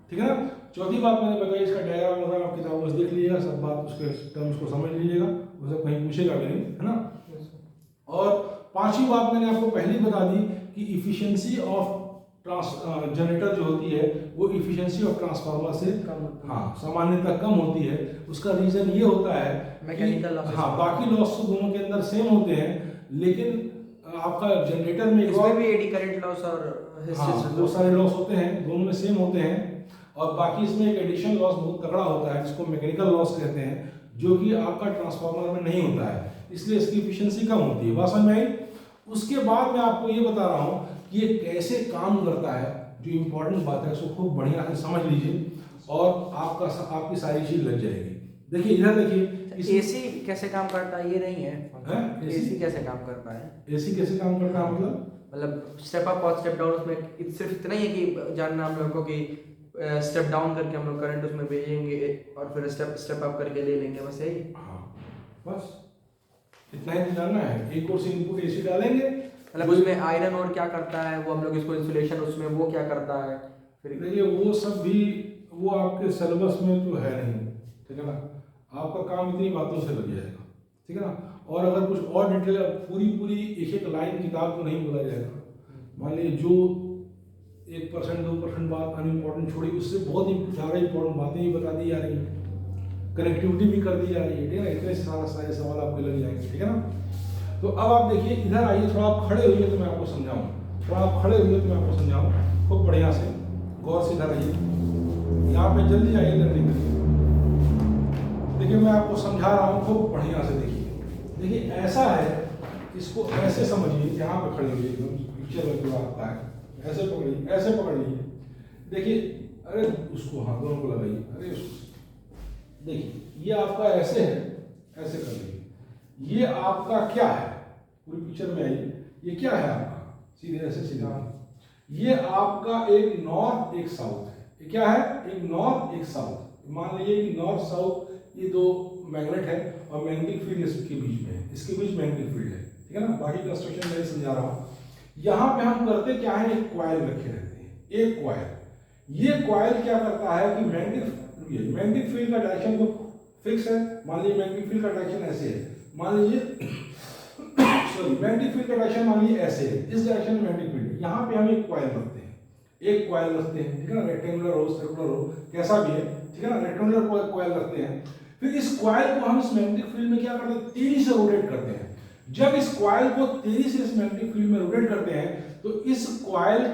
ठीक है ना। चौथी बात मैंने बताई, इसका डायग्राम वगैरह आप किताबों में देख लीजिएगा, सब बात उसके टर्म्स को समझ लीजिएगा, वो सब कहीं पूछेगा भी नहीं, है ना। और पांचवी बात मैंने आपको पहले ही बता दी कि इफिशियंसी ऑफ जनरेटर जो होती है वो इफिशियंसी ऑफ ट्रांसफार्मर से हाँ सामान्यतः कम होती है। उसका रीजन ये होता है मैकेनिकल हाँ बाकी लॉस तो दोनों के अंदर सेम होते हैं, लेकिन आपका जनरेटर में इसमें भी एडी करंट लॉस और बहुत सारे लॉस होते हैं, दोनों में सेम होते हैं। और बाकी इसमें एक एडिशनल लॉस बहुत तगड़ा होता है जिसको मैकेनिकल लॉस कहते हैं, जो कि आपका ट्रांसफार्मर में नहीं होता है, इसलिए इसकी इफिशियंसी कम होती है। बात समझ में आई। उसके बाद मैं आपको ये बता रहा हूँ कि ये कैसे काम करता है, जो इम्पोर्टेंट बात है उसको खूब बढ़िया से समझ लीजिए और आपकी सारी चीज लग जाएगी। देखिए इधर देखिए, एसी कैसे काम करता है ये नहीं है, एसी कैसे काम करता है, एसी कैसे काम करता है मतलब स्टेप अप और स्टेप डाउन, उसमें सिर्फ इतना ही है कि जानना हम लोग को कि स्टेप डाउन करके हम लोग करंट उसमें भेजेंगे और फिर स्टेप अप करके ले लेंगे, बस यही। हाँ बस इतना ही जानना है। एक कोर्स इनपुट एसी डालेंगे, मतलब उसमें आयरन और क्या करता है वो हम लोग इसको इंसुलेशन उसमें वो क्या करता है, फिर देखिए वो सब भी वो आपके सिलेबस में तो है नहीं, ठीक है ना। आपका काम इतनी बातों से लग जाएगा, ठीक है ना। और अगर कुछ और डिटेल पूरी एक लाइन किताब को नहीं बोला जाएगा। मान लीजिए जो 1% 2% बात अनइम्पोर्टेंट छोड़ी, उससे बहुत ही सारे इंपॉर्टेंट बातें ही बता दी जा रही हैं, कनेक्टिविटी भी कर दी जा रही है, ठीक है ना। इतने सारे सवाल आपके लग जाएंगे, ठीक है ना। तो अब आप देखिए इधर आइए, थोड़ा आप खड़े हुए तो मैं आपको समझाऊं, थोड़ा आप खड़े हुए तो मैं आपको समझाऊं खूब बढ़िया से, गौर से इधर आइए, यहाँ पे जल्दी आइए, इधर नहीं करिए। देखिए मैं आपको समझा रहा हूँ खूब बढ़िया से। देखिए ऐसा है, इसको ऐसे समझिए, यहाँ पे खड़े हुए एकदम पिक्चर में पूरा आता है, ऐसे पकड़िए, ऐसे पकड़ लीजिए। देखिए अरे उसको हाँ दोनों को लगाइए, अरे देखिए ये आपका ऐसे है, ऐसे कर लीजिए। ये आपका क्या है, पूरी पिक्चर में आइए, ये क्या है आपका, सीधे ऐसे सीधा। ये आपका एक नॉर्थ एक साउथ है, ये क्या है, एक नॉर्थ एक साउथ। मान लीजिए कि नॉर्थ साउथ ये दो मैग्नेट है और मैग्नेटिक फील्ड इसके बीच में है, इसके बीच मैग्नेटिक फील्ड है, ठीक है ना। बाकी कंस्ट्रक्शन मैं समझा रहा हूँ। यहाँ पे हम करते क्या है, एक कॉइल रखे रहते हैं, एक कॉइल। ये कॉइल क्या करता है कि मैग्नेटिक फील्ड का डायरेक्शन तो फिक्स है। मान लीजिए मैग्नेटिक फील्ड का डायरेक्शन ऐसे है, मान लीजिए सॉरी मैग्नेटिक फील्ड का डायरेक्शन मान लीजिए ऐसे है, इस डायरेक्शन में मैग्नेटिक फील्ड। यहाँ पे हम एक कॉइल रखते हैं, एक कॉइल रखते हैं, ठीक है ना। रेक्टेंगुलर हो सर्कुलर हो कैसा भी है, ठीक है ना। रेक्टेंगुलर कॉइल रखते हैं, फिर इस कॉइल को हम इस मैग्नेटिक फील्ड में क्या करते हैं, तेजी से रोटेट करते हैं। जब इस कॉइल को तेजी से इस मैग्नेटिक फील्ड में रोटेट करते हैं तो इस कॉइल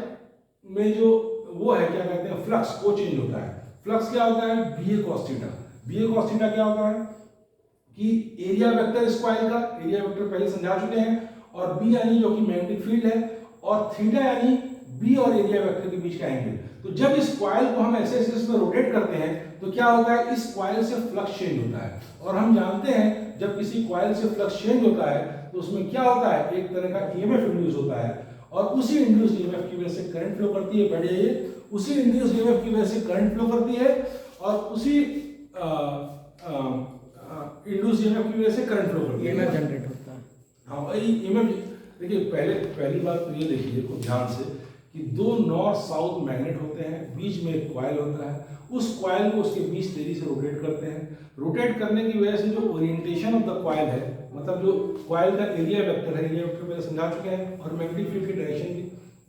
में जो वो है क्या कहते हैं, फ्लक्स, वो चेंज होता है। फ्लक्स क्या होता है, बी ए कॉस थीटा। बी ए कॉस थीटा क्या होता है कि एरिया वेक्टर इस कॉइल का, एरिया वेक्टर पहले समझा चुके हैं, और बी यानी जो कि मैग्नेटिक फील्ड है, और थीटा यानी बी और एरिया वेक्टर के बीच का एंगल। तो जब इस कॉइल को हम ऐसे ऐसे इसमें रोटेट करते हैं तो क्या होता है, इस कॉइल से फ्लक्स चेंज होता है। और हम जानते हैं जब किसी कॉइल से फ्लक्स चेंज होता है तो उसमें क्या होता है, एक तरह का ईएमएफ इंड्यूस होता है, और उसी इंड्यूस ईएमएफ की वजह से करंट फ्लो करती है। बैठ जाइए, उसी इंड्यूस ईएमएफ की वजह से करंट फ्लो करती है, और उसी इंड्यूस ईएमएफ की वजह से करंट फ्लो करती है, ईएमएफ जनरेट होता है। हाँ भाई ईएमएफ। देखिए पहली बात तो ये देखिए खूब ध्यान से कि दो नॉर्थ साउथ मैग्नेट होते हैं, बीच में एक कॉइल होता है, उस कॉइल को उसके बीच तेजी से रोटेट करते हैं। रोटेट करने की वजह से जो ओरिएंटेशन ऑफ द कॉइल है, मतलब जो कॉइल का एरिया वेक्टर है, एरिया वेक्टर पहले समझा चुके हैं, और मैग्नेटिक फील्ड के डायरेक्शन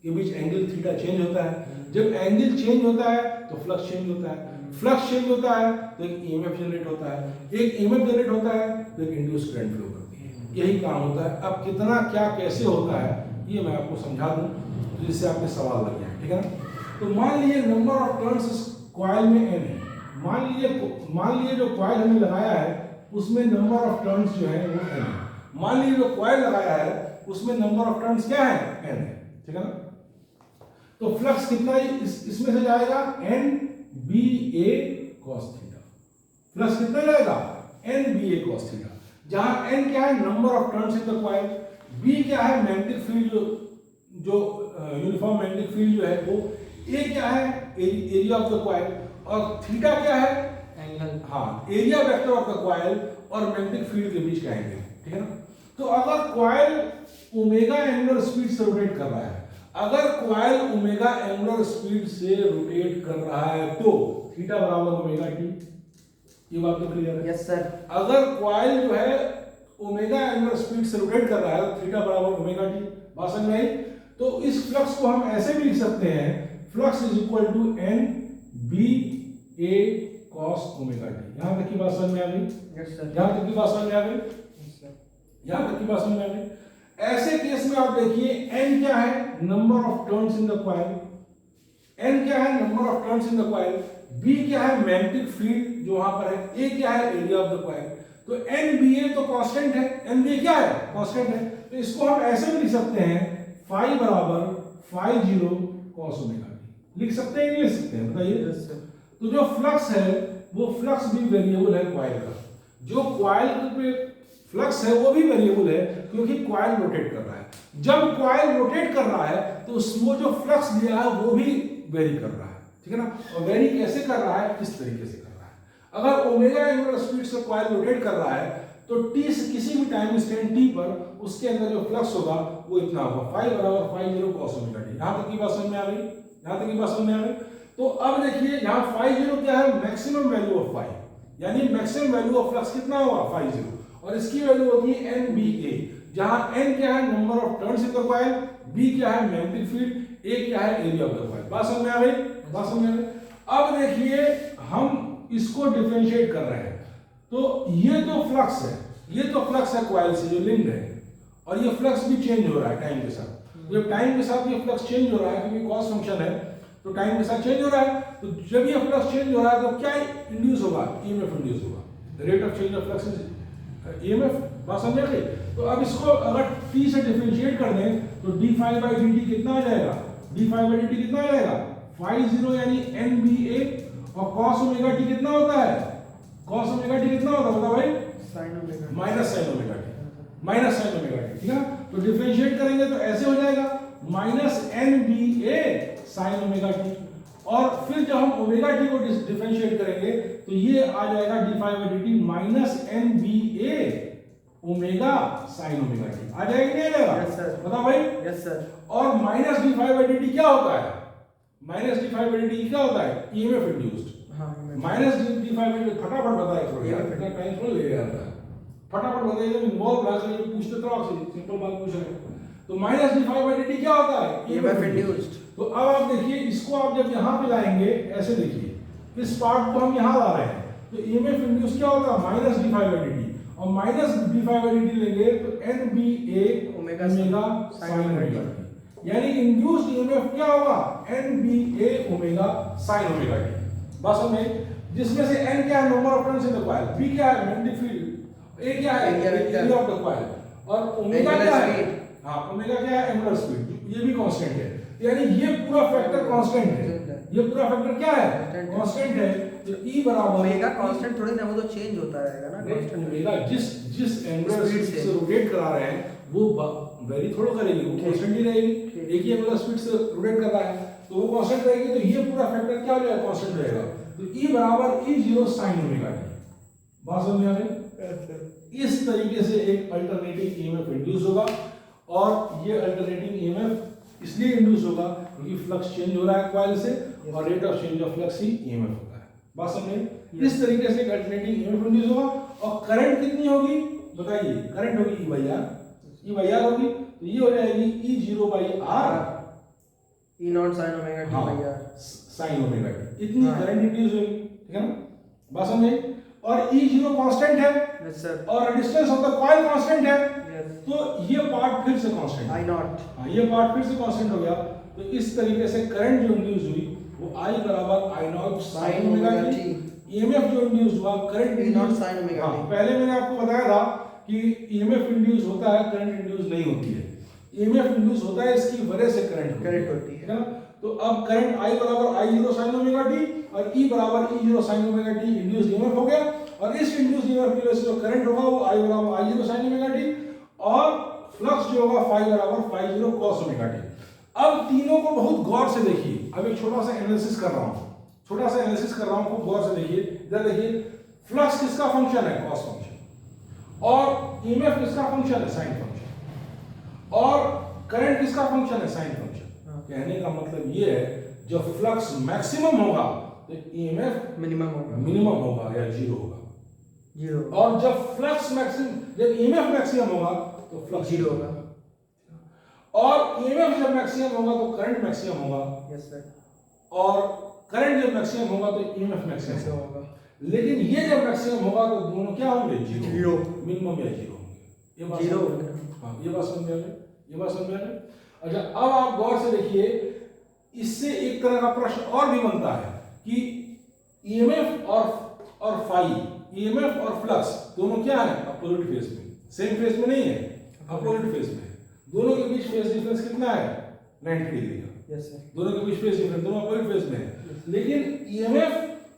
के बीच एंगल थीटा चेंज होता है। जब एंगल चेंज होता है तो फ्लक्स चेंज होता है, फ्लक्स चेंज होता है तो एक ईएमएफ जनरेट होता है, एक ईएमएफ जनरेट होता है तो एक इंड्यूस करंट फ्लो करती है। यही काम होता है। अब कितना क्या कैसे होता है ये मैं आपको समझा दूं जिससे आपके सवाल लग जाए, ठीक है ना। तो मान लीजिए नंबर ऑफ टर्न्स इस कॉइल में n है। मान लीजिए जो कॉइल हमने लगाया है उसमें नंबर ऑफ टर्न्स जो है वो n है। मान लीजिए जो कॉइल लगाया है उसमें नंबर ऑफ टर्न्स क्या है, n है, ठीक है ना। तो फ्लक्स कितना इसमें से जाएगा, n b a cos theta. Flux कितना जाएगा, n b a cos theta, जहां n क्या है, number of turns in the coil, b क्या है, मैग्नेटिक फील्ड जो यूनिफॉर्म मैग्नेटिक फील्ड जो है वो, a क्या है, एरिया ऑफ द कॉइल, और थीटा क्या है, एंगल, हाँ, area vector of the coil और मैग्नेटिक फील्ड के बीच का एंगल, ठीक है ना। तो अगर कॉइल ओमेगा एंगुलर स्पीड से रोटेट कर रहा है, अगर कॉइल ओमेगा एंगुलर स्पीड से रोटेट कर रहा है तो थीटा बराबर ओमेगा टी, ये बात तो क्लियर है। Yes sir. अगर कॉइल जो है ओमेगा एंगुलर स्पीड से रोटेट कर रहा है तो थीटा बराबर ओमेगा टी, बात समझ में आई। तो इस फ्लक्स को हम ऐसे भी लिख सकते हैं, flux is equal to n b a cos omega t. यहां तक की बात समझ में आ गई? Yes sir. यहां तक की बात समझ में आ गई? Yes sir. यहां तक की बात समझ में आ गई। ऐसे केस में आप देखिए n क्या है, number of turns in the coil, n क्या है, number of turns in the coil, b क्या है, मैग्नेटिक फील्ड जो वहां पर है, a क्या है, एरिया ऑफ द कॉइल। तो nba तो कांस्टेंट है, nba क्या है, कांस्टेंट है। तो इसको हम ऐसे भी लिख सकते हैं, phi बराबर phi 0 cos ओमेगा टी। लिख सकते हैं, नहीं लिख सकते हैं, बताइए। Yes sir. तो जो फ्लक्स है वो फ्लक्स भी वेरिएबल है कॉइल का, जो कॉइल पे फ्लक्स है वो भी वेरिएबल है क्योंकि कॉइल रोटेट कर रहा है। जब कॉइल रोटेट कर रहा है तो उसमें जो फ्लक्स दिया है वो भी वेरी कर रहा है, ठीक है ना। और वेरी कैसे कर रहा है, किस तरीके से कर रहा है। अगर ओमेगा एंगुलर स्पीड से कॉइल रोटेट कर रहा है तो t से किसी भी टाइम इंस्टेंट t पर उसके अंदर जो फ्लक्स होगा वो इतना होगा, phi बराबर phi 0 cos ओमेगा टी। यहां तक की बात समझ में आ गई? यहां तक की बात समझ में आ गई? तो अब देखिए यहाँ phi 0 क्या है, मैक्सिमम वैल्यू ऑफ phi, यानी मैक्सिमम वैल्यू ऑफ फ्लक्स कितना होगा, phi 0, और इसकी वैल्यू होती है NBA, जहां n क्या है, number of turns in the coil, b क्या है, मैग्नेटिक फील्ड, a क्या है, एरिया ऑफ द कॉइल। बात समझ में आ गई? बात समझ में आ गई? अब देखिए हम इसको डिफरेंशिएट कर रहे हैं, तो ये तो फ्लक्स है, ये तो फ्लक्स है कॉइल से जो लिंक्ड है, और ये फ्लक्स भी चेंज हो रहा है टाइम के साथ। जब टाइम के साथ ये फ्लक्स चेंज हो रहा है क्योंकि कॉस फंक्शन है तो टाइम के साथ चेंज हो रहा है, तो जब ये फ्लक्स चेंज हो रहा है तो क्या इंड्यूस होगा, ईएमएफ इंड्यूस होगा, rate of change of flux is EMF. बात समझ गए? तो अब इसको अगर t से डिफरेंशिएट कर दें तो d phi by dt कितना आ जाएगा, d phi by dt कितना आ जाएगा, phi 0 यानी NBA, और cos ओमेगा t कितना होता है, cos ओमेगा t कितना होता है बता भाई, sin omega, minus sin omega t, minus sin omega t, ठीक है। तो डिफरेंशिएट करेंगे तो ऐसे हो जाएगा minus NBA sin omega t, और फिर जब हम ओमेगा t को डिफरेंशिएट करेंगे तो ये आ जाएगा d phi by dt minus NBA omega sin omega t। आ जाएगा नहीं आ जाएगा? Yes sir. बताओ भाई। Yes sir. और minus d phi by dt क्या होता है, minus d phi by dt क्या होता है, EMF इंड्यूस्ड। हाँ minus d phi by dt फटाफट बताइए थोड़ा यार, इतना टाइम थोड़ा ले रहा है, फटाफट बताइए, इन्वॉल्व रहा है, पूछते तो आपसे सिंपल बात पूछ रहे हैं। तो minus d phi by dt क्या होता है, EMF इंड्यूस्ड। तो अब आप देखिए इसको आप जब यहाँ पे लाएंगे, ऐसे देखिए इस पार्ट को हम यहाँ ला रहे हैं, तो EMF इंड्यूस क्या होगा, minus d phi by dt, और minus d phi by dt लेंगे तो NBA omega sin omega t, यानी इंड्यूस्ड EMF क्या होगा, NBA omega sin omega t। बस हमें जिसमें से n क्या है, number of turns in the coil, b क्या है, मैग्नेटिक फील्ड, a क्या है, एरिया ऑफ द कॉइल, और ओमेगा क्या है, हाँ ओमेगा क्या है, एंगुलर स्पीड, ये भी कांस्टेंट है, यानी ये पूरा फैक्टर कांस्टेंट है, ये पूरा फैक्टर क्या है, कांस्टेंट है। तो E बराबर ओमेगा कांस्टेंट थोड़ी ना, वो तो चेंज होता रहेगा ना कांस्टेंट। ओमेगा जिस एंगुलर स्पीड से रोटेट करा रहे हैं वो वेरी थोड़ा करेगी, वो कांस्टेंट ही रहेगी, एक ही एंगुलर स्पीड से रोटेट कर रहा है तो वो कांस्टेंट रहेगी, तो ये पूरा फैक्टर क्या हो जाएगा, कांस्टेंट रहेगा। तो E बराबर E0 sin ओमेगा t। बात समझ में आ गई? इस तरीके से एक अल्टरनेटिंग ईएमएफ इंड्यूस होगा, और ये अल्टरनेटिंग ईएमएफ इसलिए इंड्यूस होगा क्योंकि फ्लक्स चेंज हो रहा है कॉइल से, और rate of change of flux he EMF होता है। बात समझे? इस तरीके से एक अल्टरनेटिंग ईएमएफ इंड्यूस होगा, और करंट कितनी होगी बताइए, करंट होगी E by R होगी, तो ये हो जाएगी E0 by R, E0 sin omega t by R, sin omega t, इतनी करंट इंड्यूस होगी, ठीक है ना। बात समझे? और E0 कांस्टेंट है, यस सर, और resistance of the coil constant है, यस, तो ये पार्ट फिर से कांस्टेंट है, I0, हाँ ये पार्ट फिर से कांस्टेंट हो गया। तो इस तरीके से करंट जो इंड्यूस हुई वो I बराबर I not sign omega T, EMF जो इंड्यूस हुआ current E not sign omega T. पहले मैंने आपको बताया था कि ईएमएफ इंड्यूस होता है, करंट इंड्यूस नहीं होती है। ईएमएफ इंड्यूस होता है इसकी वजह से करंट होती है ना। तो अब करंट I बराबर I zero sine omega t और E बराबर E zero sine omega T induce EMF हो गया, और इस इंड्यूस ईएमएफ की वजह से जो करंट होगा वो I बराबर I zero sine omega t और फ्लक्स जो होगा फाई बराबर phi zero cos omega t. अब तीनों को बहुत गौर से देखिए। अब एक छोटा सा एनालिसिस कर रहा हूं, खूब गौर से देखिए। इधर देखिए, फ्लक्स किसका फंक्शन है? Cos function. और ईएमएफ किसका फंक्शन है? Sine function. और करंट किसका फंक्शन है? Sine function. कहने का मतलब ये है जब फ्लक्स मैक्सिमम होगा तो ईएमएफ मिनिमम होगा या जीरो होगा। और जब ईएमएफ मैक्सिमम होगा तो फ्लक्स जीरो होगा, और ईएमएफ जब मैक्सिमम होगा तो करंट मैक्सिमम होगा। Yes sir. और करंट जब मैक्सिमम होगा तो ईएमएफ मैक्सिमम होगा। लेकिन ये जब मैक्सिमम होगा तो दोनों क्या होंगे? जीरो, मिनिमम या जीरो होंगे। ये बात जीरो, हाँ, ये बात समझ में आ गई। अच्छा, अब आप गौर से देखिए, इससे एक तरह का प्रश्न और भी बनता है कि ईएमएफ और फाई, ईएमएफ और फ्लक्स दोनों क्या है? अपोजिट फेज में, सेम फेज में नहीं है, अपोजिट फेज में। दोनों के बीच फेज डिफरेंस कितना है? 90 डिग्री का। Yes sir. दोनों के बीच फेज डिफरेंस, दोनों अपोजिट फेज में है। लेकिन ईएमएफ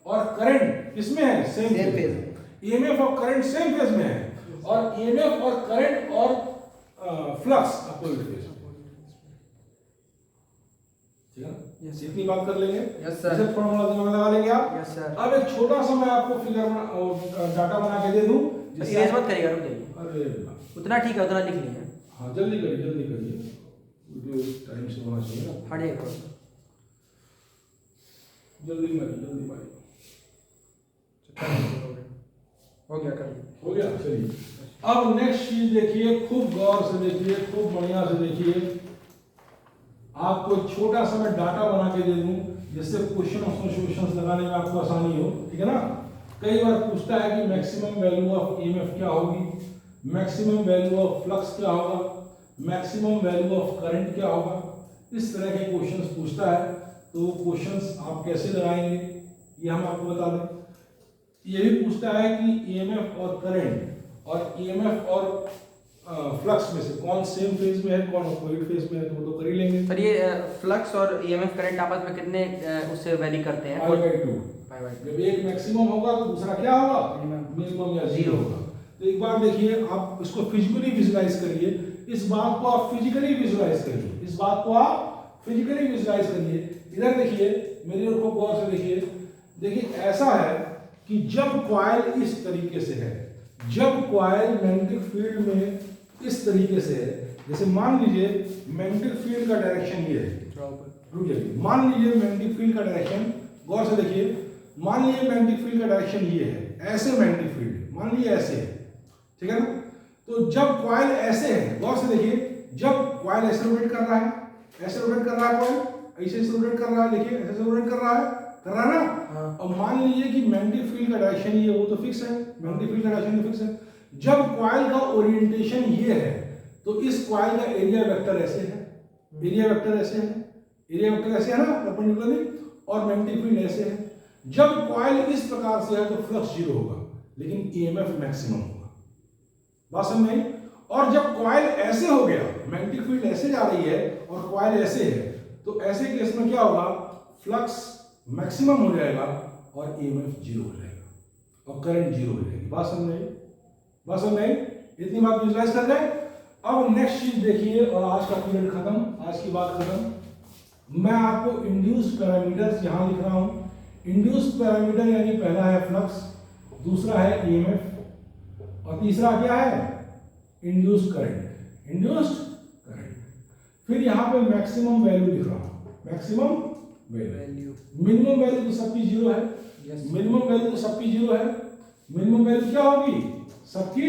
और करंट किसमें है? सेम फेज में। ईएमएफ और करंट सेम फेज में है, और ईएमएफ और करंट और फ्लक्स अपोजिट फेज में। ठीक है ना? इतनी बात कर लेंगे। Yes sir. इसे फॉर्मूला दिमाग लगा लेंगे आप। Yes sir. अब एक छोटा सा मैं आपको फिगर डाटा बना के दे दूं, इरेज मत करिएगा, रुक जाइए। अरे उतना ठीक है, उतना लिख लीजिए। हाँ, जल्दी करिए, वीडियो टाइम से होना चाहिए ना। हटिए, जल्दी मारिए। हो गया, कर लिया। हो गया, चलिए। अब नेक्स्ट चीज देखिए, खूब गौर से देखिए, खूब बढ़िया से देखिए। आपको एक छोटा सा मैं डाटा बना के दे दूं जिससे क्वेश्चन और सॉल्यूशंस लगाने में आपको आसानी हो। ठीक है ना? कई बार पूछता है कि मैक्सिमम वैल्यू ऑफ ईएमएफ क्या होगी, मैक्सिमम वैल्यू ऑफ फ्लक्स क्या होगा, मैक्सिमम वैल्यू ऑफ करंट क्या होगा। इस तरह के क्वेश्चंस पूछता है, तो क्वेश्चंस आप कैसे लगाएंगे ये हम आपको बता दें। ये भी पूछता है कि ईएमएफ और करंट और ईएमएफ और फ्लक्स में से कौन सेम फेज में है, कौन अपोजिट फेज में है, तो वो तो कर ही लेंगे। सर, ये फ्लक्स और ईएमएफ करंट आपस में कितने उससे वैरी करते हैं? π/2। जब एक मैक्सिमम होगा तो दूसरा क्या होगा? मिनिमम या जीरो होगा। तो एक बार देखिए, आप इसको फिजिकली विजुलाइज करिए, इस बात को आप फिजिकली विजुलाइज करिए, इधर देखिए, मेरी ओर को गौर से देखिए। ऐसा है कि जब कॉइल इस तरीके से है, जब कॉइल मैग्नेटिक फील्ड में इस तरीके से है, जैसे मान लीजिए मैग्नेटिक फील्ड का डायरेक्शन ये है, रुक जाइए, मान लीजिए मैग्नेटिक फील्ड का डायरेक्शन, गौर से देखिए, मान लीजिए मैग्नेटिक फील्ड का डायरेक्शन ये है, ऐसे मैग्नेटिक फील्ड, मान लीजिए ऐसे है, ठीक है ना? तो जब कॉइल ऐसे है, गौर से देखिए, जब कॉइल ऐसे रोटेट कर रहा है, ऐसे रोटेट कर रहा है, कॉइल ऐसे रोटेट कर रहा है, देखिए ऐसे रोटेट कर रहा है ना? अब मान लीजिए कि मैग्नेटिक फील्ड का डायरेक्शन ये, वो तो फिक्स है, मैग्नेटिक फील्ड का डायरेक्शन तो फिक्स है। जब कॉइल का ओरिएंटेशन ये है, तो इस कॉइल का एरिया वेक्टर ऐसे है, एरिया वेक्टर ऐसे है ना, परपेंडिकुलरली, और मैग्नेटिक फील्ड ऐसे है। जब कॉइल इस प्रकार से है तो फ्लक्स जीरो होगा, लेकिन ईएमएफ मैक्सिमम होगा। बात समझ में आई? और जब कॉइल ऐसे हो गया, मैग्नेटिक फील्ड ऐसे जा रही है और कॉइल ऐसे है, तो ऐसे केस में क्या होगा? फ्लक्स मैक्सिमम हो जाएगा और ईएमएफ जीरो हो जाएगा और करंट जीरो हो जाएगी। बात समझ में आई? इतनी बात विजुलाइज कर गए। अब नेक्स्ट चीज देखिए, और आज का पीरियड खत्म, आज की बात खत्म। मैं आपको इंड्यूस्ड पैरामीटर्स यहां लिख रहा हूं। इंड्यूस्ड पैरामीटर यानी पहला है फ्लक्स, दूसरा है ईएमएफ, और तीसरा क्या है? Induced current. फिर यहां पे मैक्सिमम वैल्यू लिख रहा हूं, मैक्सिमम वैल्यू। मिनिमम वैल्यू तो सबकी जीरो है, मिनिमम वैल्यू तो सबकी जीरो है। मिनिमम वैल्यू क्या होगी? सबकी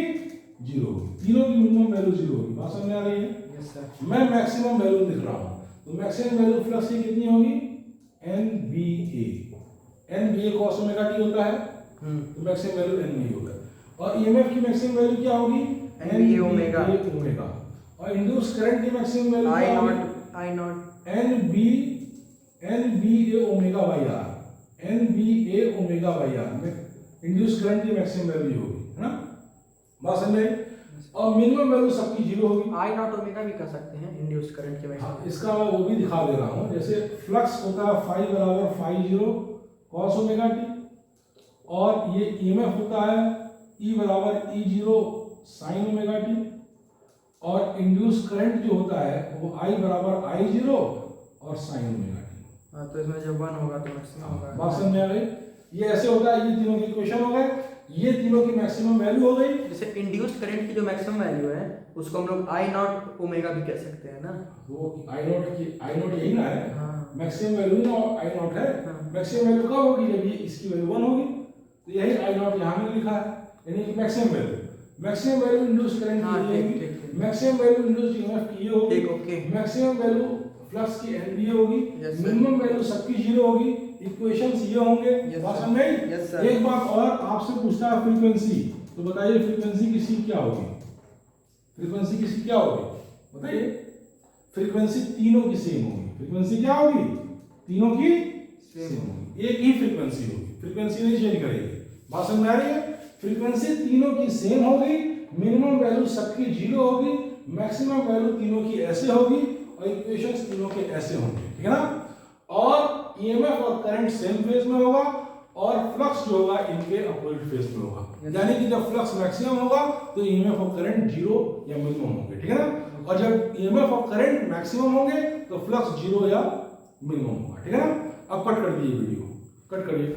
जीरो होगी, तीनों की मिनिमम वैल्यू जीरो होगी। बात समझ आ रही है? Yes sir. मैं मैक्सिमम वैल्यू लिख रहा हूं, तो मैक्सिमम वैल्यू फ्लक्स की कितनी होगी? NBA cos ओमेगा टी होता है, तो मैक्सिमम वैल्यू NBA होगा। और ईएमएफ की मैक्सिमम वैल्यू क्या होगी? NBA omega. और इंड्यूस करंट की maximum value I nought NBA omega by r, NBA omega by r में इंड्यूस करंट की मैक्सिमम वैल्यू होगी, है ना? बात समझ में? और मिनिमम वैल्यू सबकी जीरो होगी। आई नॉट ओमेगा भी कर सकते हैं इंड्यूस करंट के हाँ, मैक्सिमम। इसका मैं वो भी दिखा दे रहा हूँ। जैसे फ्लक्स होता है फाई बराबर phi zero cos omega t, और ये ईएमएफ होता है ई बराबर E zero sine omega t, और इंड्यूस करंट जो होता है वो आई बराबर आई जीरो और साइन ओमेगा टी। हाँ, तो इसमें जब 1 होगा तो मैक्सिमम होगा। बात समझ में आ गई? ये ऐसे होता है, ये तीनों के इक्वेशन हो गए, ये तीनों की मैक्सिमम वैल्यू हो गई। जैसे इंड्यूस्ड करंट की जो मैक्सिमम वैल्यू है उसको हम लोग आई नॉट ओमेगा भी कह सकते हैं ना। वो आई नॉट यही ना है, हाँ। मैक्सिमम वैल्यू ना आई नॉट है। हाँ। मैक्सिमम वैल्यू कब होगी? जब ये इसकी वैल्यू 1 होगी, तो यही आई नॉट यहाँ में लिखा है, यानी कि मैक्सिमम वैल्यू इंड्यूस करंट हाँ, की ये ठीक, होगी, ठीक, ठीक। मैक्सिमम वैल्यू इंड्यूस ईएमएफ की ये होगी, ठीक, ओके। मैक्सिमम वैल्यू फ्लक्स की एनबीए होगी, Yes, sir. मिनिमम वैल्यू सबकी जीरो होगी, इक्वेशंस ये होंगे। Yes, बात sir. समझ में आई? Yes, sir. एक बात और आपसे पूछता है फ्रीक्वेंसी, तो बताइए फ्रीक्वेंसी किसकी क्या होगी? फ्रीक्वेंसी किसकी क्या होगी बताइए? फ्रीक्वेंसी तीनों की सेम होगी। फ्रीक्वेंसी क्या होगी? तीनों की सेम होगी, एक ही फ्रीक्वेंसी होगी, फ्रीक्वेंसी नहीं चेंज करेगी। बात समझ में आ रही है? फ्रीक्वेंसी तीनों की सेम होगी, मिनिमम वैल्यू सबकी जीरो होगी, मैक्सिमम वैल्यू तीनों की ऐसे होगी, और इक्वेशंस तीनों के ऐसे होंगे, ठीक है ना? और ईएमएफ और करंट सेम फेज में होगा, और फ्लक्स जो होगा इनके अपोजिट फेज में होगा। यानी कि जब फ्लक्स मैक्सिमम होगा तो ईएमएफ और करंट जीरो या मिनिमम होंगे, ठीक है ना? और जब ईएमएफ और करंट मैक्सिमम होंगे तो फ्लक्स जीरो या मिनिमम होगा, ठीक है ना? अब कट कर दीजिए वीडियो, कट करिए।